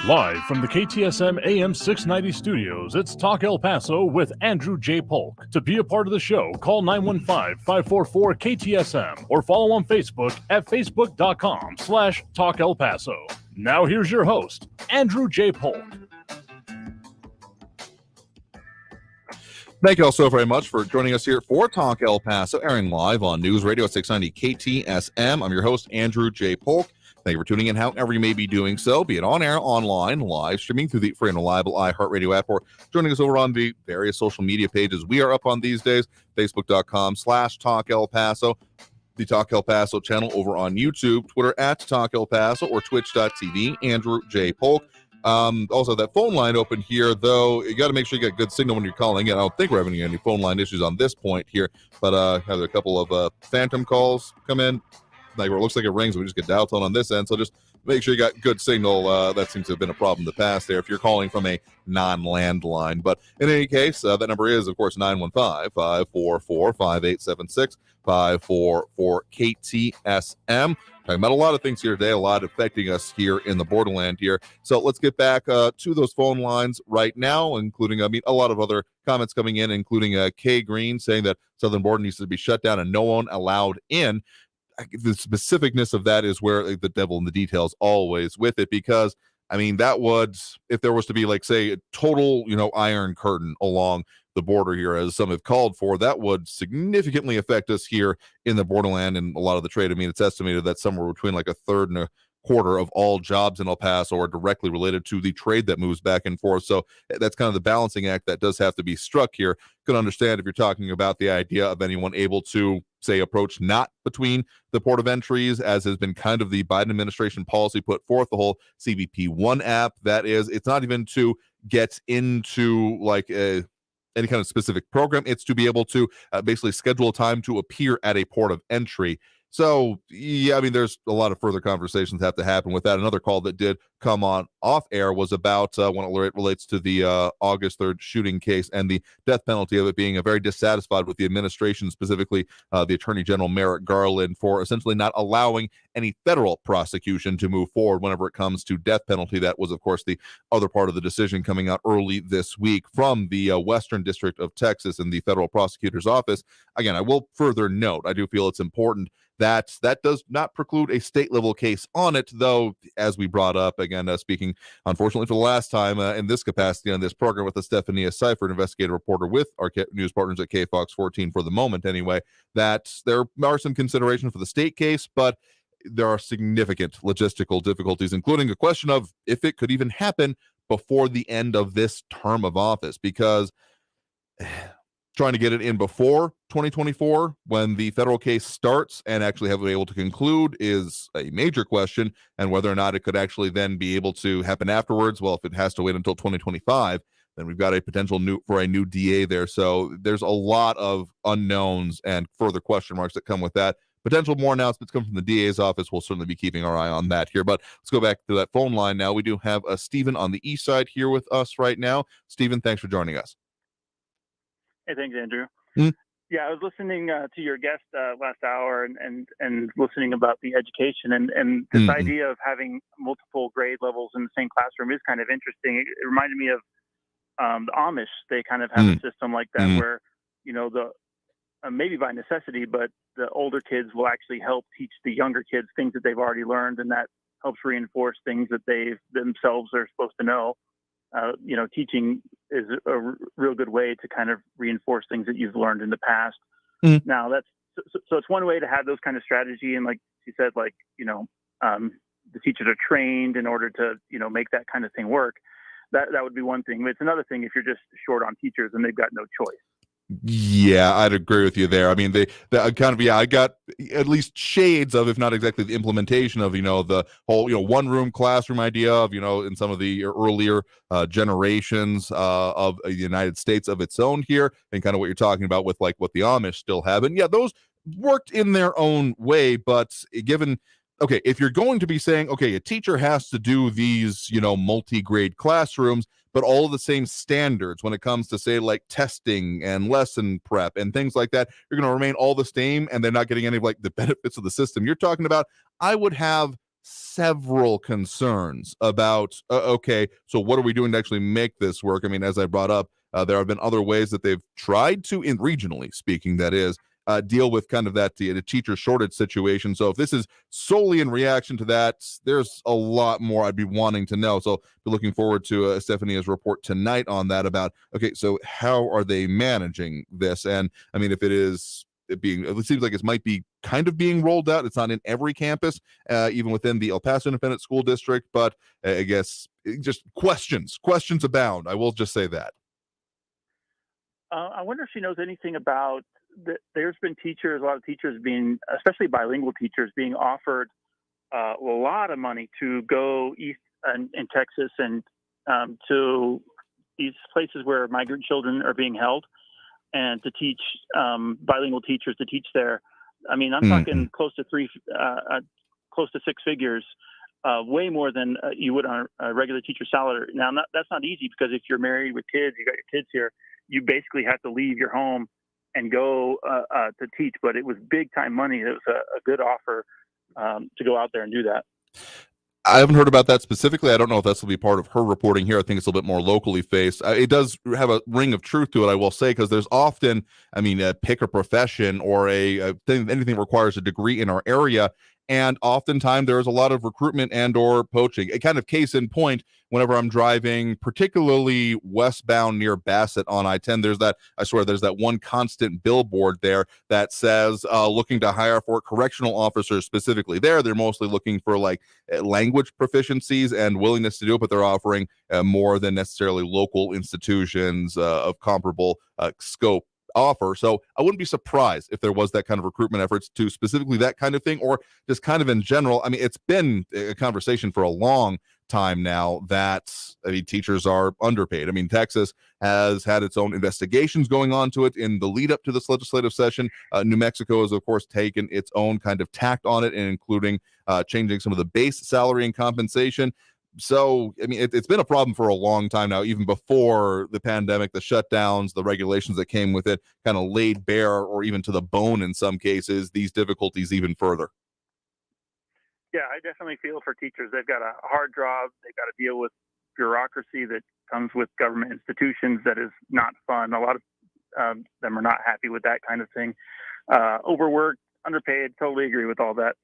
Live from the KTSM AM 690 studios, it's Talk El Paso with Andrew J. Polk. To be a part of the show, call 915-544-KTSM or follow on Facebook at facebook.com/Talk El Paso. Now here's your host, Andrew J. Polk. Thank you all so very much for joining us here for Talk El Paso, airing live on News Radio 690 KTSM. I'm your host, Andrew J. Polk. Thank you for tuning in however you may be doing so, be it on air, online, live streaming through the free and reliable iHeartRadio app, or joining us over on the various social media pages we are up on these days, facebook.com/Talk El Paso, the Talk El Paso channel over on YouTube, Twitter @Talk El Paso, or twitch.tv, Andrew J. Polk. Also, that phone line open here, though, you got to make sure you get good signal when you're calling in. I don't think we're having any phone line issues on this point here, but have a couple of phantom calls come in. Like, where it looks like it rings, we just get dial tone on this end. So just make sure you got good signal. That seems to have been a problem in the past there if you're calling from a non-landline. But in any case, that number is, of course, 915-544-5876, 544-KTSM. Talking about a lot of things here today, a lot affecting us here in the borderland here. So let's get back to those phone lines right now, including, a lot of other comments coming in, including Kay Green saying that southern border needs to be shut down and no one allowed in. The specificness of that is where the devil in the details always with it, because that would, if there was to be, like, say, a total, iron curtain along the border here, as some have called for, that would significantly affect us here in the borderland and a lot of the trade. It's estimated that somewhere between like a third and a quarter of all jobs in El Paso are directly related to the trade that moves back and forth. So that's kind of the balancing act that does have to be struck here. Can understand if you're talking about the idea of anyone able to, say, approach not between the port of entries, as has been kind of the Biden administration policy put forth, the whole CBP One app. That is, it's not even to get into like any kind of specific program. It's to be able to basically schedule a time to appear at a port of entry. So, yeah, there's a lot of further conversations have to happen with that. Another call that did come on off air was about when it relates to the August 3rd shooting case and the death penalty of it, being very dissatisfied with the administration, specifically the Attorney General Merrick Garland, for essentially not allowing any federal prosecution to move forward whenever it comes to death penalty. That was, of course, the other part of the decision coming out early this week from the Western District of Texas and the federal prosecutor's office. Again, I will further note, I do feel it's important that does not preclude a state level case on it, though, as we brought up, again, speaking, unfortunately, for the last time in this capacity on this program with the Stephania Seifert, investigative reporter with our news partners at KFOX 14 for the moment anyway, that there are some considerations for the state case, but there are significant logistical difficulties, including a question of if it could even happen before the end of this term of office, because trying to get it in before 2024 when the federal case starts and actually have it able to conclude is a major question, and whether or not it could actually then be able to happen afterwards. Well, if it has to wait until 2025, then we've got a potential for a new DA there. So there's a lot of unknowns and further question marks that come with that. Potential more announcements come from the DA's office. We'll certainly be keeping our eye on that here. But let's go back to that phone line now. We do have Stephen on the east side here with us right now. Stephen, thanks for joining us. Hey, thanks, Andrew. Mm-hmm. Yeah, I was listening to your guest last hour and listening about the education and this idea of having multiple grade levels in the same classroom is kind of interesting. It reminded me of the Amish. They kind of have a system like that where, the maybe by necessity, but the older kids will actually help teach the younger kids things that they've already learned, and that helps reinforce things that they themselves are supposed to know. Teaching is a real good way to kind of reinforce things that you've learned in the past. Now so it's one way to have those kind of strategy. And like you said, the teachers are trained in order to, make that kind of thing work. That would be one thing. But it's another thing if you're just short on teachers and they've got no choice. Yeah, I'd agree with you there. They kind of, I got at least shades of, if not exactly the implementation of, the whole, one room classroom idea of, in some of the earlier generations of the United States of its own here, and kind of what you're talking about with like what the Amish still have. And yeah, those worked in their own way, but given, okay, if you're going to be saying, okay, a teacher has to do these, multi-grade classrooms, but all of the same standards when it comes to, say, like testing and lesson prep and things like that, you're going to remain all the same, and they're not getting any of like the benefits of the system you're talking about. I would have several concerns about, okay, so what are we doing to actually make this work? As I brought up, there have been other ways that they've tried to, in regionally speaking, that is, deal with kind of that the teacher shortage situation. So if this is solely in reaction to that, there's a lot more I'd be wanting to know. So be looking forward to Stephania's report tonight on that about, okay, so how are they managing this? And if it seems like it might be kind of being rolled out. It's not in every campus, even within the El Paso Independent School District, but I guess just questions abound. I will just say that. I wonder if she knows anything about there's been a lot of teachers being, especially bilingual teachers, being offered a lot of money to go east in Texas and to these places where migrant children are being held, and to teach bilingual teachers to teach there. I mean, I'm talking close to six figures, way more than you would on a regular teacher salary. Now, that's not easy, because if you're married with kids, you got your kids here, you basically have to leave your home and go to teach. But it was big time money. It was a good offer to go out there and do that. I haven't heard about that specifically. I don't know if this will be part of her reporting here. I think it's a little bit more locally faced. It does have a ring of truth to it, I will say, because there's often, pick a profession or a thing, anything that requires a degree in our area. And oftentimes there's a lot of recruitment and or poaching. A kind of case in point, whenever I'm driving, particularly westbound near Bassett on I-10, there's that one constant billboard there that says looking to hire for correctional officers specifically. They're mostly looking for language proficiencies and willingness to do it, but they're offering more than necessarily local institutions of comparable scope offer. So I wouldn't be surprised if there was that kind of recruitment efforts to specifically that kind of thing, or just kind of in general. I mean, it's been a conversation for a long time now that teachers are underpaid. I mean, Texas has had its own investigations going on to it in the lead up to this legislative session. New Mexico has, of course, taken its own kind of tact on it, and including changing some of the base salary and compensation. So, I mean, it's been a problem for a long time now, even before the pandemic, the shutdowns, the regulations that came with it kind of laid bare, or even to the bone in some cases, these difficulties even further. Yeah, I definitely feel for teachers. They've got a hard job. They've got to deal with bureaucracy that comes with government institutions that is not fun. A lot of them are not happy with that kind of thing. Overworked, underpaid, totally agree with all that.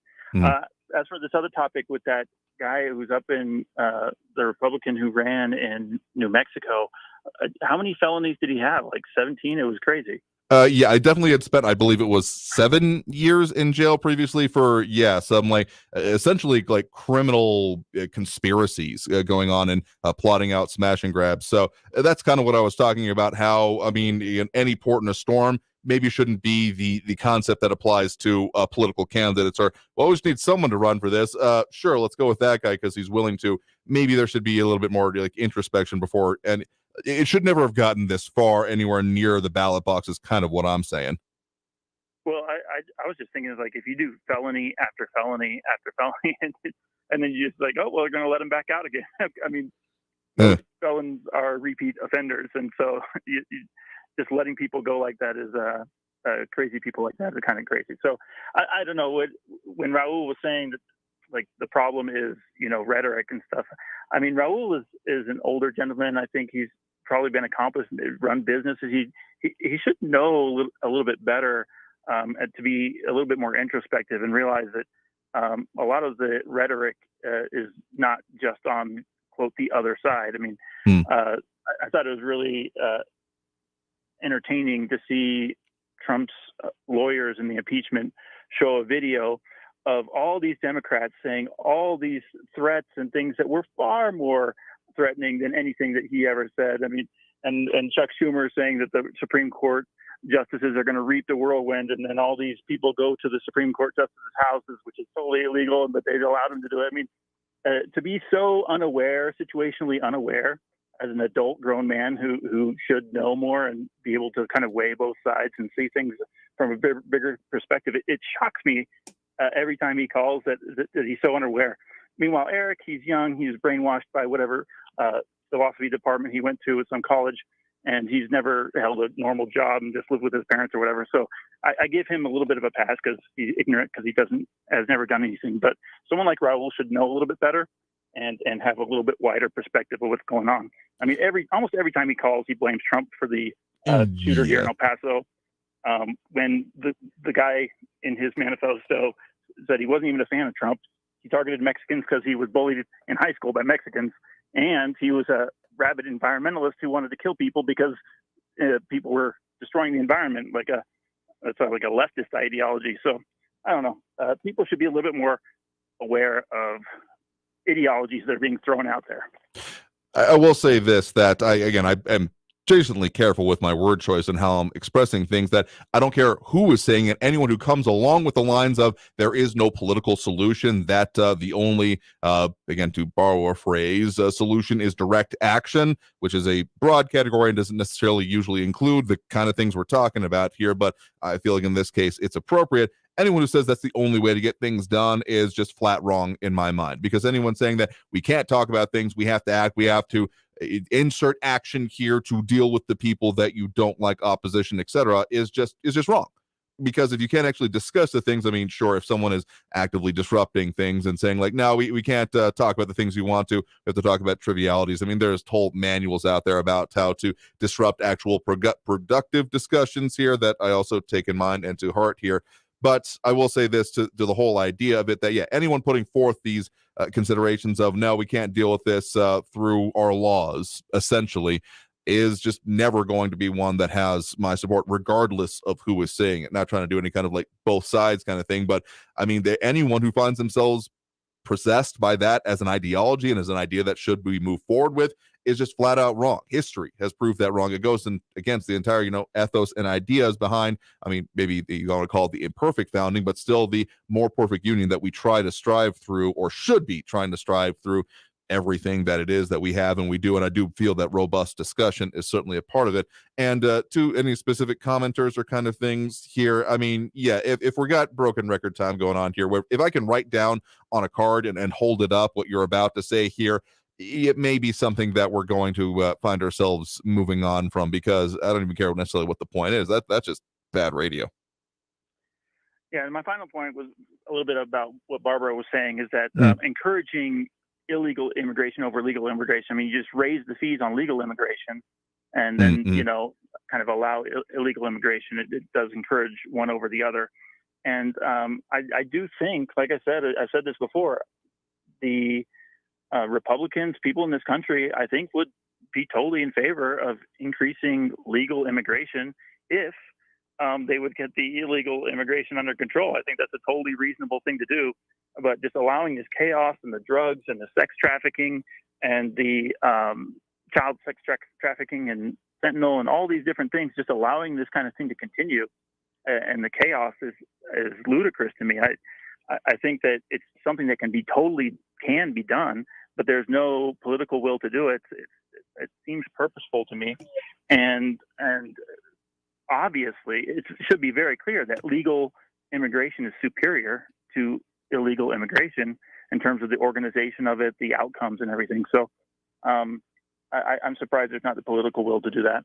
As for this other topic with that guy who's up in the Republican who ran in New Mexico, how many felonies did he have? Like 17? It was crazy. Yeah, I definitely had spent, I believe it was 7 years in jail previously for, some essentially criminal conspiracies going on and plotting out smash and grabs. So that's kind of what I was talking about, how, I mean, in any port in a storm maybe shouldn't be the concept that applies to political candidates, or, well, we just need someone to run for this. Sure, let's go with that guy because he's willing to. Maybe there should be a little bit more introspection before, and it should never have gotten this far anywhere near the ballot box, is kind of what I'm saying. Well, I was just thinking, if you do felony after felony after felony, and then you just oh, well, they're going to let him back out again. I mean, felons are repeat offenders, and so you just letting people go like that is crazy. People like that are kind of crazy. So I don't know when Raul was saying that the problem is rhetoric and stuff. I mean, Raul is an older gentleman. I think he's probably been accomplished, run businesses. He should know a little bit better, to be a little bit more introspective and realize that a lot of the rhetoric is not just on, quote, the other side. I mean, I thought it was really entertaining to see Trump's lawyers in the impeachment show a video of all these Democrats saying all these threats and things that were far more threatening than anything that he ever said. I mean, and Chuck Schumer saying that the Supreme Court justices are going to reap the whirlwind, and then all these people go to the Supreme Court justices' houses, which is totally illegal, but they allowed them to do it. I mean, to be so unaware, situationally unaware, as an adult grown man who should know more and be able to kind of weigh both sides and see things from a bigger perspective, it shocks me every time he calls that he's so unaware. Meanwhile, Eric, he's young, he's brainwashed by whatever philosophy department he went to at some college, and he's never held a normal job and just lived with his parents or whatever. So I give him a little bit of a pass because he's ignorant, because he has never done anything. But someone like Raul should know a little bit better and have a little bit wider perspective of what's going on. I mean, almost every time he calls, he blames Trump for the shooter here in El Paso. When the guy in his manifesto said he wasn't even a fan of Trump, he targeted Mexicans because he was bullied in high school by Mexicans, and he was a rabid environmentalist who wanted to kill people because people were destroying the environment, like a leftist ideology. So I don't know. People should be a little bit more aware of ideologies that are being thrown out there. I will say this, that I am seriously careful with my word choice and how I'm expressing things, that I don't care who is saying it. Anyone who comes along with the lines of there is no political solution, that the only, again, to borrow a phrase, solution is direct action, which is a broad category and doesn't necessarily usually include the kind of things we're talking about here. But I feel like in this case, it's appropriate. Anyone who says that's the only way to get things done is just flat wrong in my mind, because anyone saying that we can't talk about things, we have to act, we have to insert action here to deal with the people that you don't like, opposition, etc., is just wrong. Because if you can't actually discuss the things, I mean, sure, if someone is actively disrupting things and saying like, no, we can't talk about the things you want to, we have to talk about trivialities. I mean, there's whole manuals out there about how to disrupt actual productive discussions here that I also take in mind and to heart here. But I will say this to the whole idea of it, that, yeah, anyone putting forth these considerations of, no, we can't deal with this through our laws, essentially, is just never going to be one that has my support, regardless of who is saying it. Not trying to do any kind of like both sides kind of thing, but I mean, anyone who finds themselves possessed by that as an ideology and as an idea that should be moved forward with is just flat out wrong. History has proved that wrong. It goes against the entire, ethos and ideas behind, I mean, maybe you want to call it the imperfect founding, but still the more perfect union that we try to strive through, or should be trying to strive through everything that it is that we have and we do. And I do feel that robust discussion is certainly a part of it. And to any specific commenters or kind of things here, I mean, yeah, if we got broken record time going on here, where if I can write down on a card and hold it up what you're about to say here, it may be something that we're going to find ourselves moving on from, because I don't even care necessarily what the point is. That's just bad radio. Yeah, and my final point was a little bit about what Barbara was saying, is that encouraging illegal immigration over legal immigration. I mean, you just raise the fees on legal immigration and then, kind of allow illegal immigration. It does encourage one over the other. And I do think, like I said this before, the Republicans, people in this country, I think would be totally in favor of increasing legal immigration if they would get the illegal immigration under control. I think that's a totally reasonable thing to do. But just allowing this chaos and the drugs and the sex trafficking and the child sex trafficking and fentanyl and all these different things, just allowing this kind of thing to continue and the chaos is ludicrous to me. I think that it's something that can be done, but there's no political will to do it. It seems purposeful to me. And obviously, it should be very clear that legal immigration is superior to illegal immigration in terms of the organization of it, the outcomes and everything. So I'm surprised there's not the political will to do that.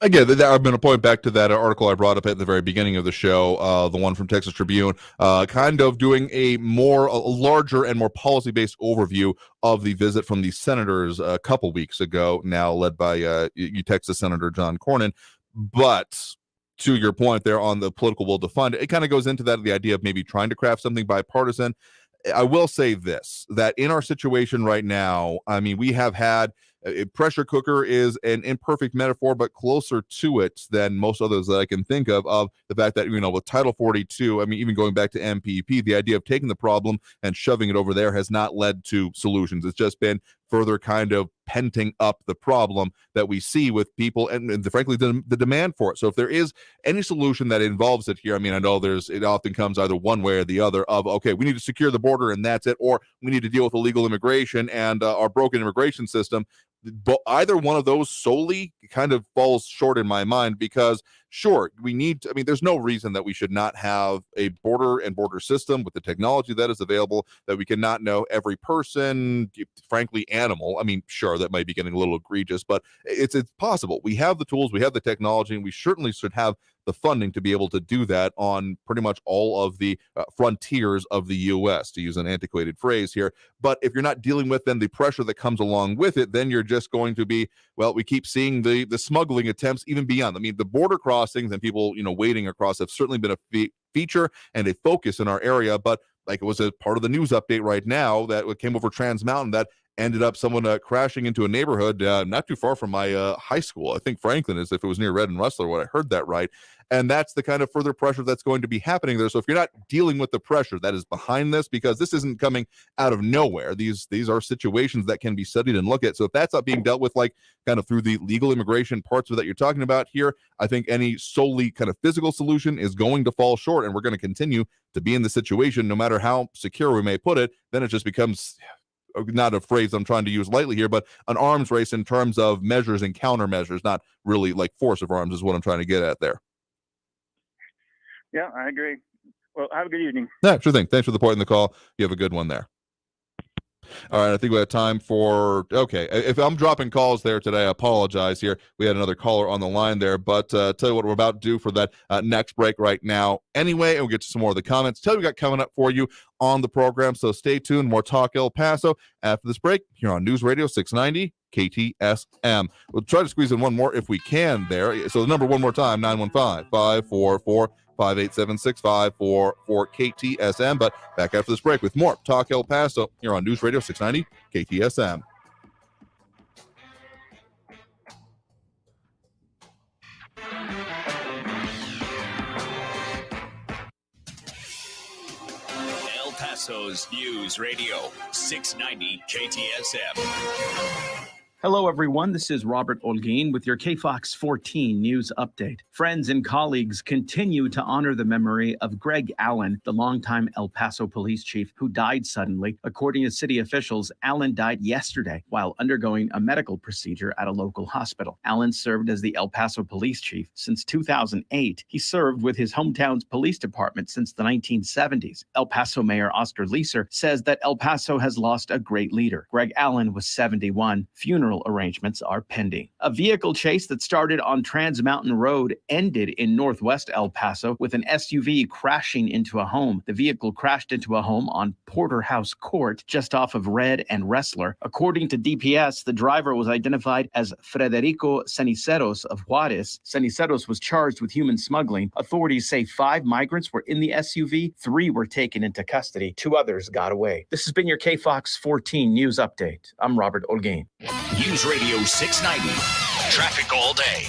Again, I'm going to point back to that article I brought up at the very beginning of the show, the one from Texas Tribune, kind of doing a larger and more policy-based overview of the visit from the senators a couple weeks ago, now led by Texas Senator John Cornyn. But to your point there on the political will to fund, it kind of goes into that, the idea of maybe trying to craft something bipartisan. I will say this, that in our situation right now, I mean, we have had a pressure cooker is an imperfect metaphor, but closer to it than most others that I can think of the fact that, with Title 42, I mean, even going back to MPP, the idea of taking the problem and shoving it over there has not led to solutions. It's just been further kind of penting up the problem that we see with people and frankly, the demand for it. So if there is any solution that involves it here, I mean, I know it often comes either one way or the other of, okay, we need to secure the border and that's it, or we need to deal with illegal immigration and our broken immigration system. But either one of those solely kind of falls short in my mind, because sure, there's no reason that we should not have a border system with the technology that is available, that we cannot know every person, frankly, animal. I mean, sure, that might be getting a little egregious, but it's possible. We have the tools, we have the technology, and we certainly should have the funding to be able to do that on pretty much all of the frontiers of the U.S., to use an antiquated phrase here. But if you're not dealing with then the pressure that comes along with it, then you're just going to be, well, we keep seeing the smuggling attempts even beyond. I mean, the border crossings and people, wading across have certainly been a feature and a focus in our area. But like it was a part of the news update right now that came over Trans Mountain, that ended up someone crashing into a neighborhood not too far from my high school. I think Franklin is, if it was near Red and Rustler, when I heard that right. And that's the kind of further pressure that's going to be happening there. So if you're not dealing with the pressure that is behind this, because this isn't coming out of nowhere, these are situations that can be studied and looked at. So if that's not being dealt with, like kind of through the legal immigration parts of that you're talking about here, I think any solely kind of physical solution is going to fall short, and we're going to continue to be in the situation no matter how secure we may put it. Then it just becomes, not a phrase I'm trying to use lightly here, but an arms race in terms of measures and countermeasures, not really like force of arms is what I'm trying to get at there. Yeah, I agree. Well, have a good evening. Yeah, sure thing. Thanks for the point in the call. You have a good one there. All right, I think we have time for, okay, if I'm dropping calls there today, I apologize here. We had another caller on the line there, but tell you what we're about to do for that next break right now anyway, and we'll get to some more of the comments. Tell you we got coming up for you on the program, so stay tuned. More Talk El Paso after this break here on News Radio 690 KTSM. We'll try to squeeze in one more if we can there. So the number one more time, 915-544-58765 for KTSM. But back after this break with more Talk El Paso here on News Radio 690 KTSM. El Paso's News Radio 690 KTSM. Hello, everyone. This is Robert Olguin with your KFOX 14 news update. Friends and colleagues continue to honor the memory of Greg Allen, the longtime El Paso police chief who died suddenly. According to city officials, Allen died yesterday while undergoing a medical procedure at a local hospital. Allen served as the El Paso police chief since 2008. He served with his hometown's police department since the 1970s. El Paso Mayor Oscar Leeser says that El Paso has lost a great leader. Greg Allen was 71. Funeral arrangements are pending. A vehicle chase that started on Trans Mountain Road ended in northwest El Paso with an SUV crashing into a home. The vehicle crashed into a home on Porterhouse Court just off of Red and Wrestler. According to DPS, the driver was identified as Frederico Ceniceros of Juarez. Ceniceros was charged with human smuggling. Authorities say 5 migrants were in the SUV. 3 were taken into custody. 2 others got away. This has been your KFOX 14 news update. I'm Robert Olguin. News Radio 690. Traffic all day.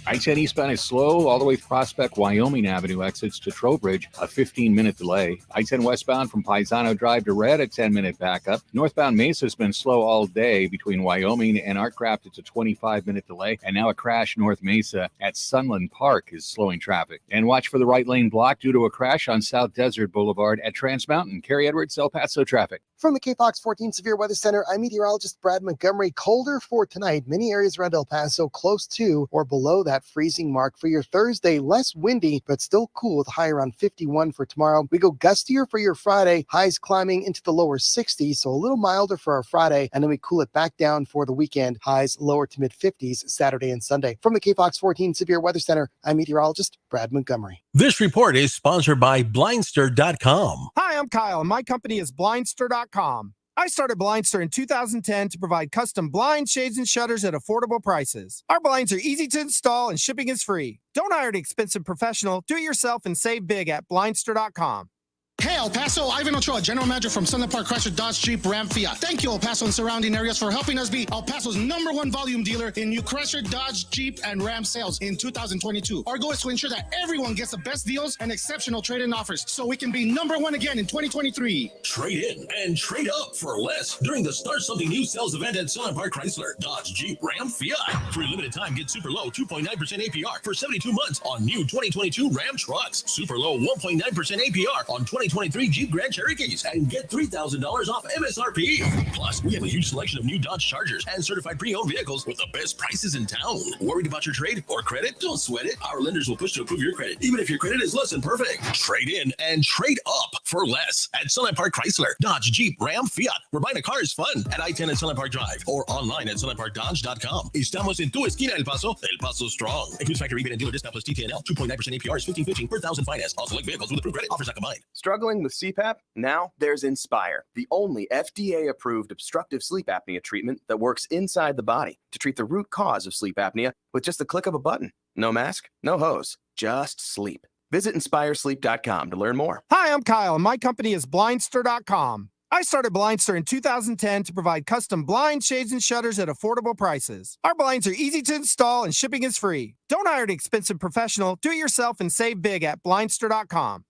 I-10 eastbound is slow all the way to Prospect, Wyoming Avenue exits to Trowbridge, a 15-minute delay. I-10 westbound from Paisano Drive to Red, a 10-minute backup. Northbound Mesa has been slow all day between Wyoming and Artcraft. It's a 25-minute delay. And now a crash North Mesa at Sunland Park is slowing traffic. And watch for the right lane block due to a crash on South Desert Boulevard at Trans Mountain. Carrie Edwards, El Paso traffic. From the KFOX 14 Severe Weather Center, I'm meteorologist Brad Montgomery. Colder for tonight. Many areas around El Paso close to or below that freezing mark for your Thursday. Less windy, but still cool with a high around 51 for tomorrow. We go gustier for your Friday. Highs climbing into the lower 60s, so a little milder for our Friday. And then we cool it back down for the weekend. Highs lower to mid 50s Saturday and Sunday. From the KFOX 14 Severe Weather Center, I'm meteorologist Brad Montgomery. This report is sponsored by Blindster.com. Hi, I'm Kyle, and my company is Blindster.com. I started Blindster in 2010 to provide custom blinds, shades, and shutters at affordable prices. Our blinds are easy to install and shipping is free. Don't hire an expensive professional. Do it yourself and save big at Blindster.com. Hey, El Paso, Ivan Ochoa, General Manager from Sunland Park Chrysler Dodge Jeep Ram Fiat. Thank you, El Paso and surrounding areas, for helping us be El Paso's #1 volume dealer in new Chrysler, Dodge, Jeep, and Ram sales in 2022. Our goal is to ensure that everyone gets the best deals and exceptional trade-in offers so we can be #1 again in 2023. Trade in and trade up for less during the Start Something New sales event at Sunland Park Chrysler, Dodge, Jeep, Ram, Fiat. For a limited time, get super low 2.9% APR for 72 months on new 2022 Ram trucks. Super low 1.9% APR on 2023 Jeep Grand Cherokees and get $3,000 off MSRP. Plus, we have a huge selection of new Dodge Chargers and certified pre-owned vehicles with the best prices in town. Worried about your trade or credit? Don't sweat it. Our lenders will push to approve your credit, even if your credit is less than perfect. Trade in and trade up for less at Sunland Park Chrysler, Dodge, Jeep, Ram, Fiat. Where buying a car is fun at I-10 at Sunland Park Drive or online at sunlandparkdodge.com. Estamos en tu esquina, El Paso. El Paso strong. Includes factory rebate and dealer discount plus TTNL. 2.9% APR is $15.15 per thousand finance. All select vehicles with approved credit. Offers not combined. Struggling with CPAP? Now there's Inspire, the only FDA-approved obstructive sleep apnea treatment that works inside the body to treat the root cause of sleep apnea with just the click of a button. No mask, no hose, just sleep. Visit InspireSleep.com to learn more. Hi, I'm Kyle, and my company is Blindster.com. I started Blindster in 2010 to provide custom blinds, shades, and shutters at affordable prices. Our blinds are easy to install and shipping is free. Don't hire an expensive professional. Do it yourself and save big at blindster.com.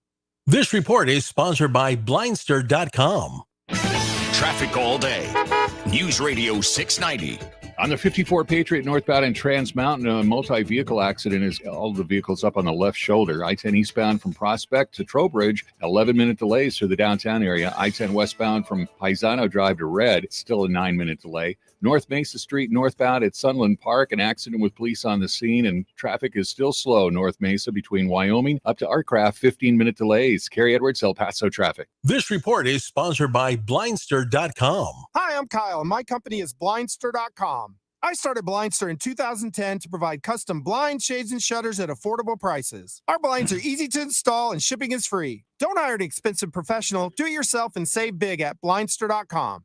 This report is sponsored by blindster.com. Traffic all day. News Radio 690. On the 54 Patriot northbound and Trans Mountain, a multi-vehicle accident is all the vehicles up on the left shoulder. I-10 eastbound from Prospect to Trowbridge, 11-minute delays through the downtown area. I-10 westbound from Paisano Drive to Red, still a 9-minute delay. North Mesa Street northbound at Sunland Park, an accident with police on the scene, and traffic is still slow North Mesa between Wyoming up to Artcraft, 15-minute delays. Kerry Edwards, El Paso traffic. This report is sponsored by blindster.com. Hi, I'm Kyle, and my company is blindster.com. I started Blindster in 2010 to provide custom blinds, shades, and shutters at affordable prices. Our blinds are easy to install and shipping is free. Don't hire an expensive professional. Do it yourself and save big at blindster.com.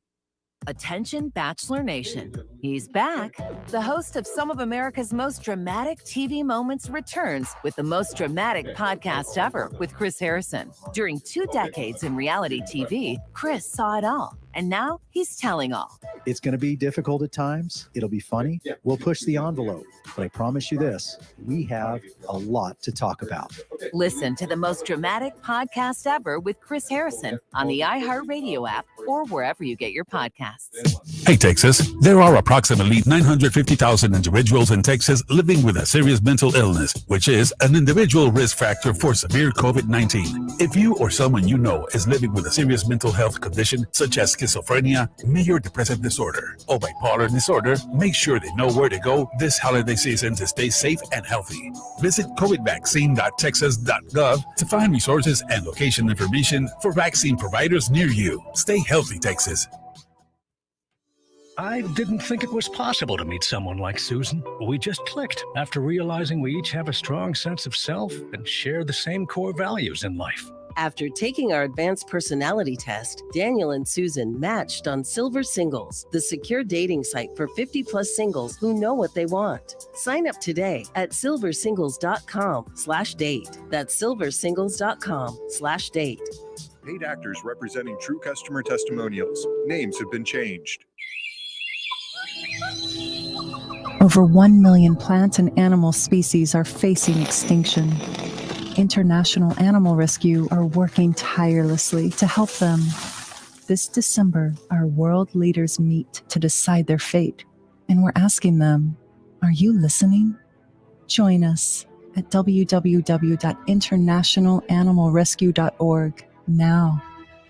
Attention Bachelor Nation. He's back. The host of some of America's most dramatic TV moments returns with the most dramatic podcast ever with Chris Harrison. During 2 decades in reality TV, Chris saw it all. And now he's telling all. It's going to be difficult at times. It'll be funny. We'll push the envelope. But I promise you this, we have a lot to talk about. Listen to the most dramatic podcast ever with Chris Harrison on the iHeartRadio app or wherever you get your podcasts. Hey, Texas, there are approximately 950,000 individuals in Texas living with a serious mental illness, which is an individual risk factor for severe COVID-19. If you or someone you know is living with a serious mental health condition, such as schizophrenia, major depressive disorder, or bipolar disorder, make sure they know where to go this holiday season to stay safe and healthy. Visit covidvaccine.texas.gov to find resources and location information for vaccine providers near you. Stay healthy, Texas. I didn't think it was possible to meet someone like Susan. We just clicked after realizing we each have a strong sense of self and share the same core values in life. After taking our advanced personality test, Daniel and Susan matched on Silver Singles, the secure dating site for 50-plus singles who know what they want. Sign up today at silversingles.com/date. That's silversingles.com/date. Paid actors representing true customer testimonials. Names have been changed. Over 1 million plant and animal species are facing extinction. International Animal Rescue are working tirelessly to help them. This December, our world leaders meet to decide their fate, and we're asking them, are you listening? Join us at www.internationalanimalrescue.org now,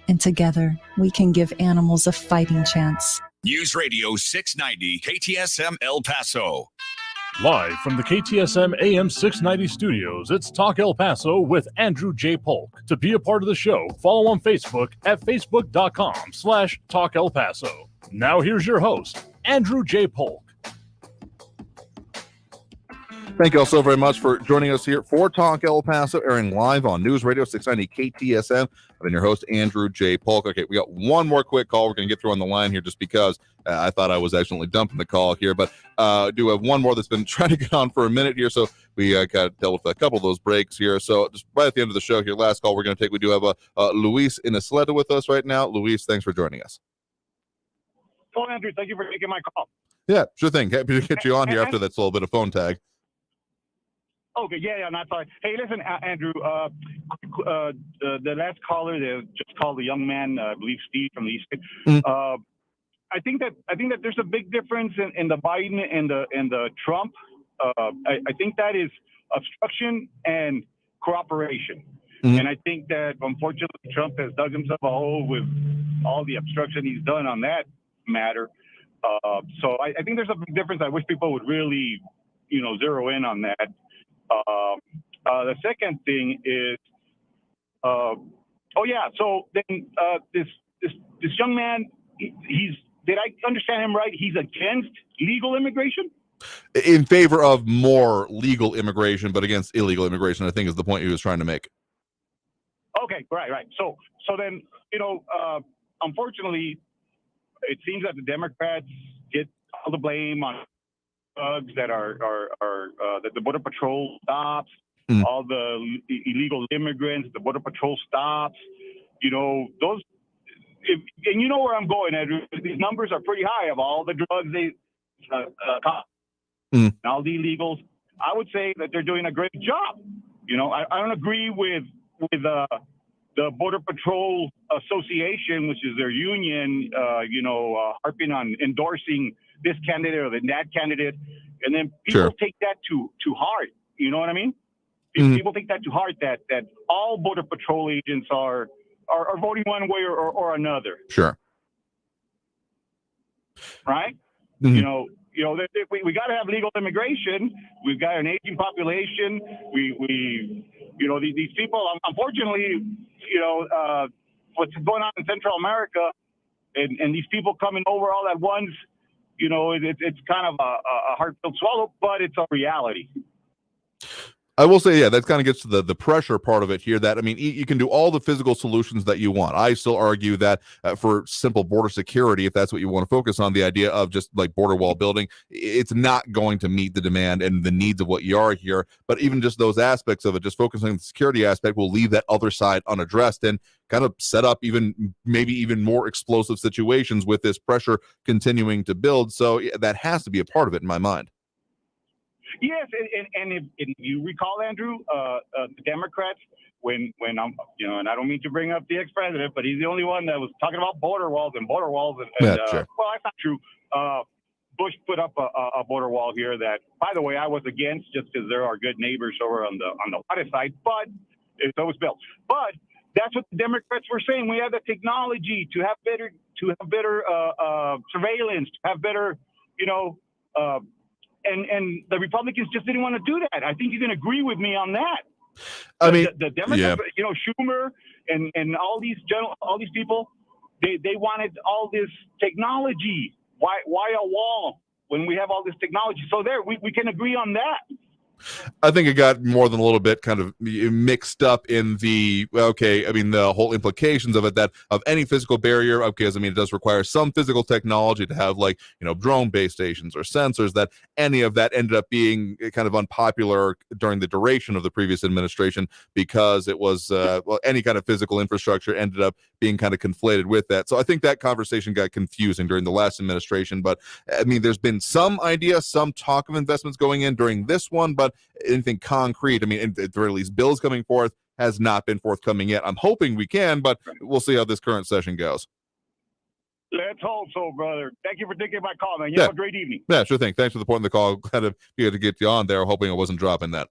and together we can give animals a fighting chance. News Radio 690 KTSM El Paso. Live from the KTSM AM 690 studios, it's Talk El Paso with Andrew J. Polk. To be a part of the show, follow on Facebook at facebook.com/Talk El Paso. Now here's your host, Andrew J. Polk. Thank you all so very much for joining us here for Talk El Paso, airing live on News Radio 690 KTSM. I've been your host, Andrew J. Polk. Okay, we got one more quick call we're going to get through on the line here just because I thought I was accidentally dumping the call here, but do have one more that's been trying to get on for a minute here, so we kind of dealt with a couple of those breaks here. So just right at the end of the show here, last call we're going to take, we do have Luis in Isleta with us right now. Luis, thanks for joining us. Oh, Andrew, thank you for taking my call. Yeah, sure thing. Happy to get you on here after that's a little bit of phone tag. Okay, yeah, not sorry. Hey, listen, Andrew, the last caller that just called the young man, I believe Steve from the East. I think that there's a big difference in the Biden and the Trump. I think that is obstruction and cooperation. And I think that unfortunately Trump has dug himself a hole with all the obstruction he's done on that matter. So I think there's a big difference. I wish people would really, zero in on that. The second thing is, so then this young man, did I understand him right? He's against legal immigration? In favor of more legal immigration, but against illegal immigration, I think is the point he was trying to make. Okay, right. So then, unfortunately, it seems that the Democrats get all the blame on drugs that are that the Border Patrol stops, all the illegal immigrants, the Border Patrol stops. and you know where I'm going, Andrew. These numbers are pretty high of all the drugs they and all the illegals. I would say that they're doing a great job. You know, I don't agree with the Border Patrol Association, which is their union, harping on endorsing this candidate or that candidate, and then people take that too hard. You know what I mean? People take that too hard. That all Border Patrol agents are voting one way or another. Sure. Right? Mm-hmm. We got to have legal immigration. We've got an aging population. These people, unfortunately, what's going on in Central America, and these people coming over all at once, it's kind of a hard pill to swallow, but it's a reality. I will say, that kind of gets to the pressure part of it here. That, I mean, you can do all the physical solutions that you want. I still argue that for simple border security, if that's what you want to focus on, the idea of just like border wall building, it's not going to meet the demand and the needs of what you are here. But even just those aspects of it, just focusing on the security aspect, will leave that other side unaddressed and kind of set up maybe even more explosive situations with this pressure continuing to build. So that has to be a part of it in my mind. Yes, and if you recall, Andrew, the Democrats, when I'm, and I don't mean to bring up the ex-president, but he's the only one that was talking about border walls. And sure. Well, that's not true. Bush put up a border wall here that, by the way, I was against just because there are good neighbors over on the water side, but it's always built. But that's what the Democrats were saying. We have the technology to have better surveillance, to have better, and the Republicans just didn't want to do that. I think you can agree with me on that. The Democrats, Schumer and all these people, they wanted all this technology. Why a wall when we have all this technology? So we can agree on that. I think it got more than a little bit kind of mixed up in the whole implications of it, that of any physical barrier, because it does require some physical technology to have drone base stations or sensors, that any of that ended up being kind of unpopular during the duration of the previous administration, because it was any kind of physical infrastructure ended up being kind of conflated with that. So I think that conversation got confusing during the last administration, but there's been some talk of investments going in during this one, but anything concrete, at the very least, bills coming forth, has not been forthcoming yet. I'm hoping we can, but we'll see how this current session goes. Let's hope so, brother. Thank you for taking my call, man. You have a great evening. Yeah, sure thing. Thanks for the point in the call. Glad to be able to get you on there. Hoping I wasn't dropping that.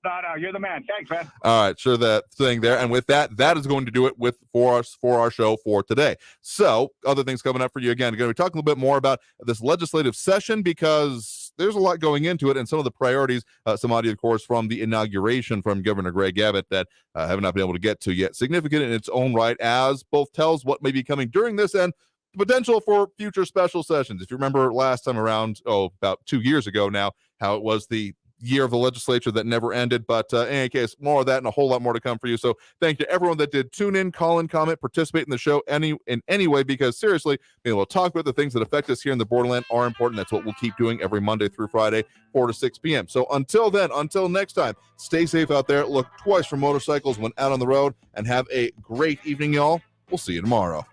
No, you're the man. Thanks, man. All right, sure, that thing there. And with that is going to do it for our show for today. So, other things coming up for you again. We're going to be talking a little bit more about this legislative session, because there's a lot going into it, and some of the priorities, some audio, of course, from the inauguration from Governor Greg Abbott that I have not been able to get to yet. Significant in its own right, as both tells what may be coming during this and the potential for future special sessions. If you remember last time around, about 2 years ago now, how it was the year of the legislature that never ended. But in any case, more of that and a whole lot more to come for you. So thank you to everyone that did tune in, call in, comment, participate in the show in any way, because seriously, being able to talk about the things that affect us here in the Borderland are important. That's what we'll keep doing every Monday through Friday, 4 to 6 p.m. So until then, until next time, stay safe out there. Look twice for motorcycles when out on the road, and have a great evening, y'all. We'll see you tomorrow.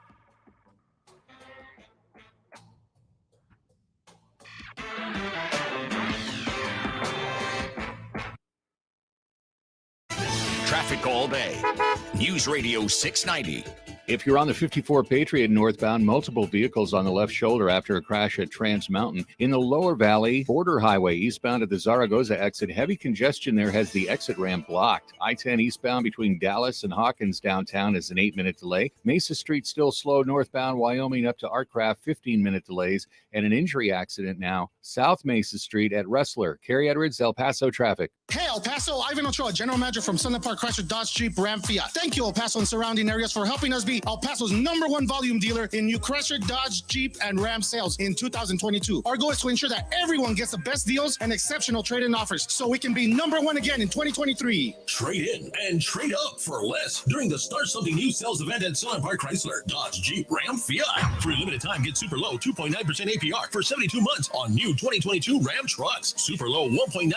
Traffic all day. News Radio 690. If you're on the 54 Patriot northbound, multiple vehicles on the left shoulder after a crash at Trans Mountain. In the lower valley, Border Highway eastbound at the Zaragoza exit, heavy congestion there has the exit ramp blocked. I-10 eastbound between Dallas and Hawkins downtown is an 8-minute delay. Mesa Street still slow northbound Wyoming up to Artcraft, 15-minute delays. And an injury accident now, South Mesa Street at Wrestler. Kerry Edwards, El Paso traffic. Hey, El Paso, Ivan Ochoa, General Manager from Sunday Park Chrysler Dodge Jeep Ram Fiat. Thank you, El Paso and surrounding areas, for helping us be El Paso's #1 volume dealer in new Chrysler, Dodge, Jeep, and Ram sales in 2022. Our goal is to ensure that everyone gets the best deals and exceptional trade-in offers, so we can be #1 again in 2023. Trade in and trade up for less during the Start Something New sales event at Sunday Park Chrysler, Dodge, Jeep, Ram, Fiat. For a limited time, get super low 2.9% APR for 72 months on new 2022 Ram trucks. Super low 1.9%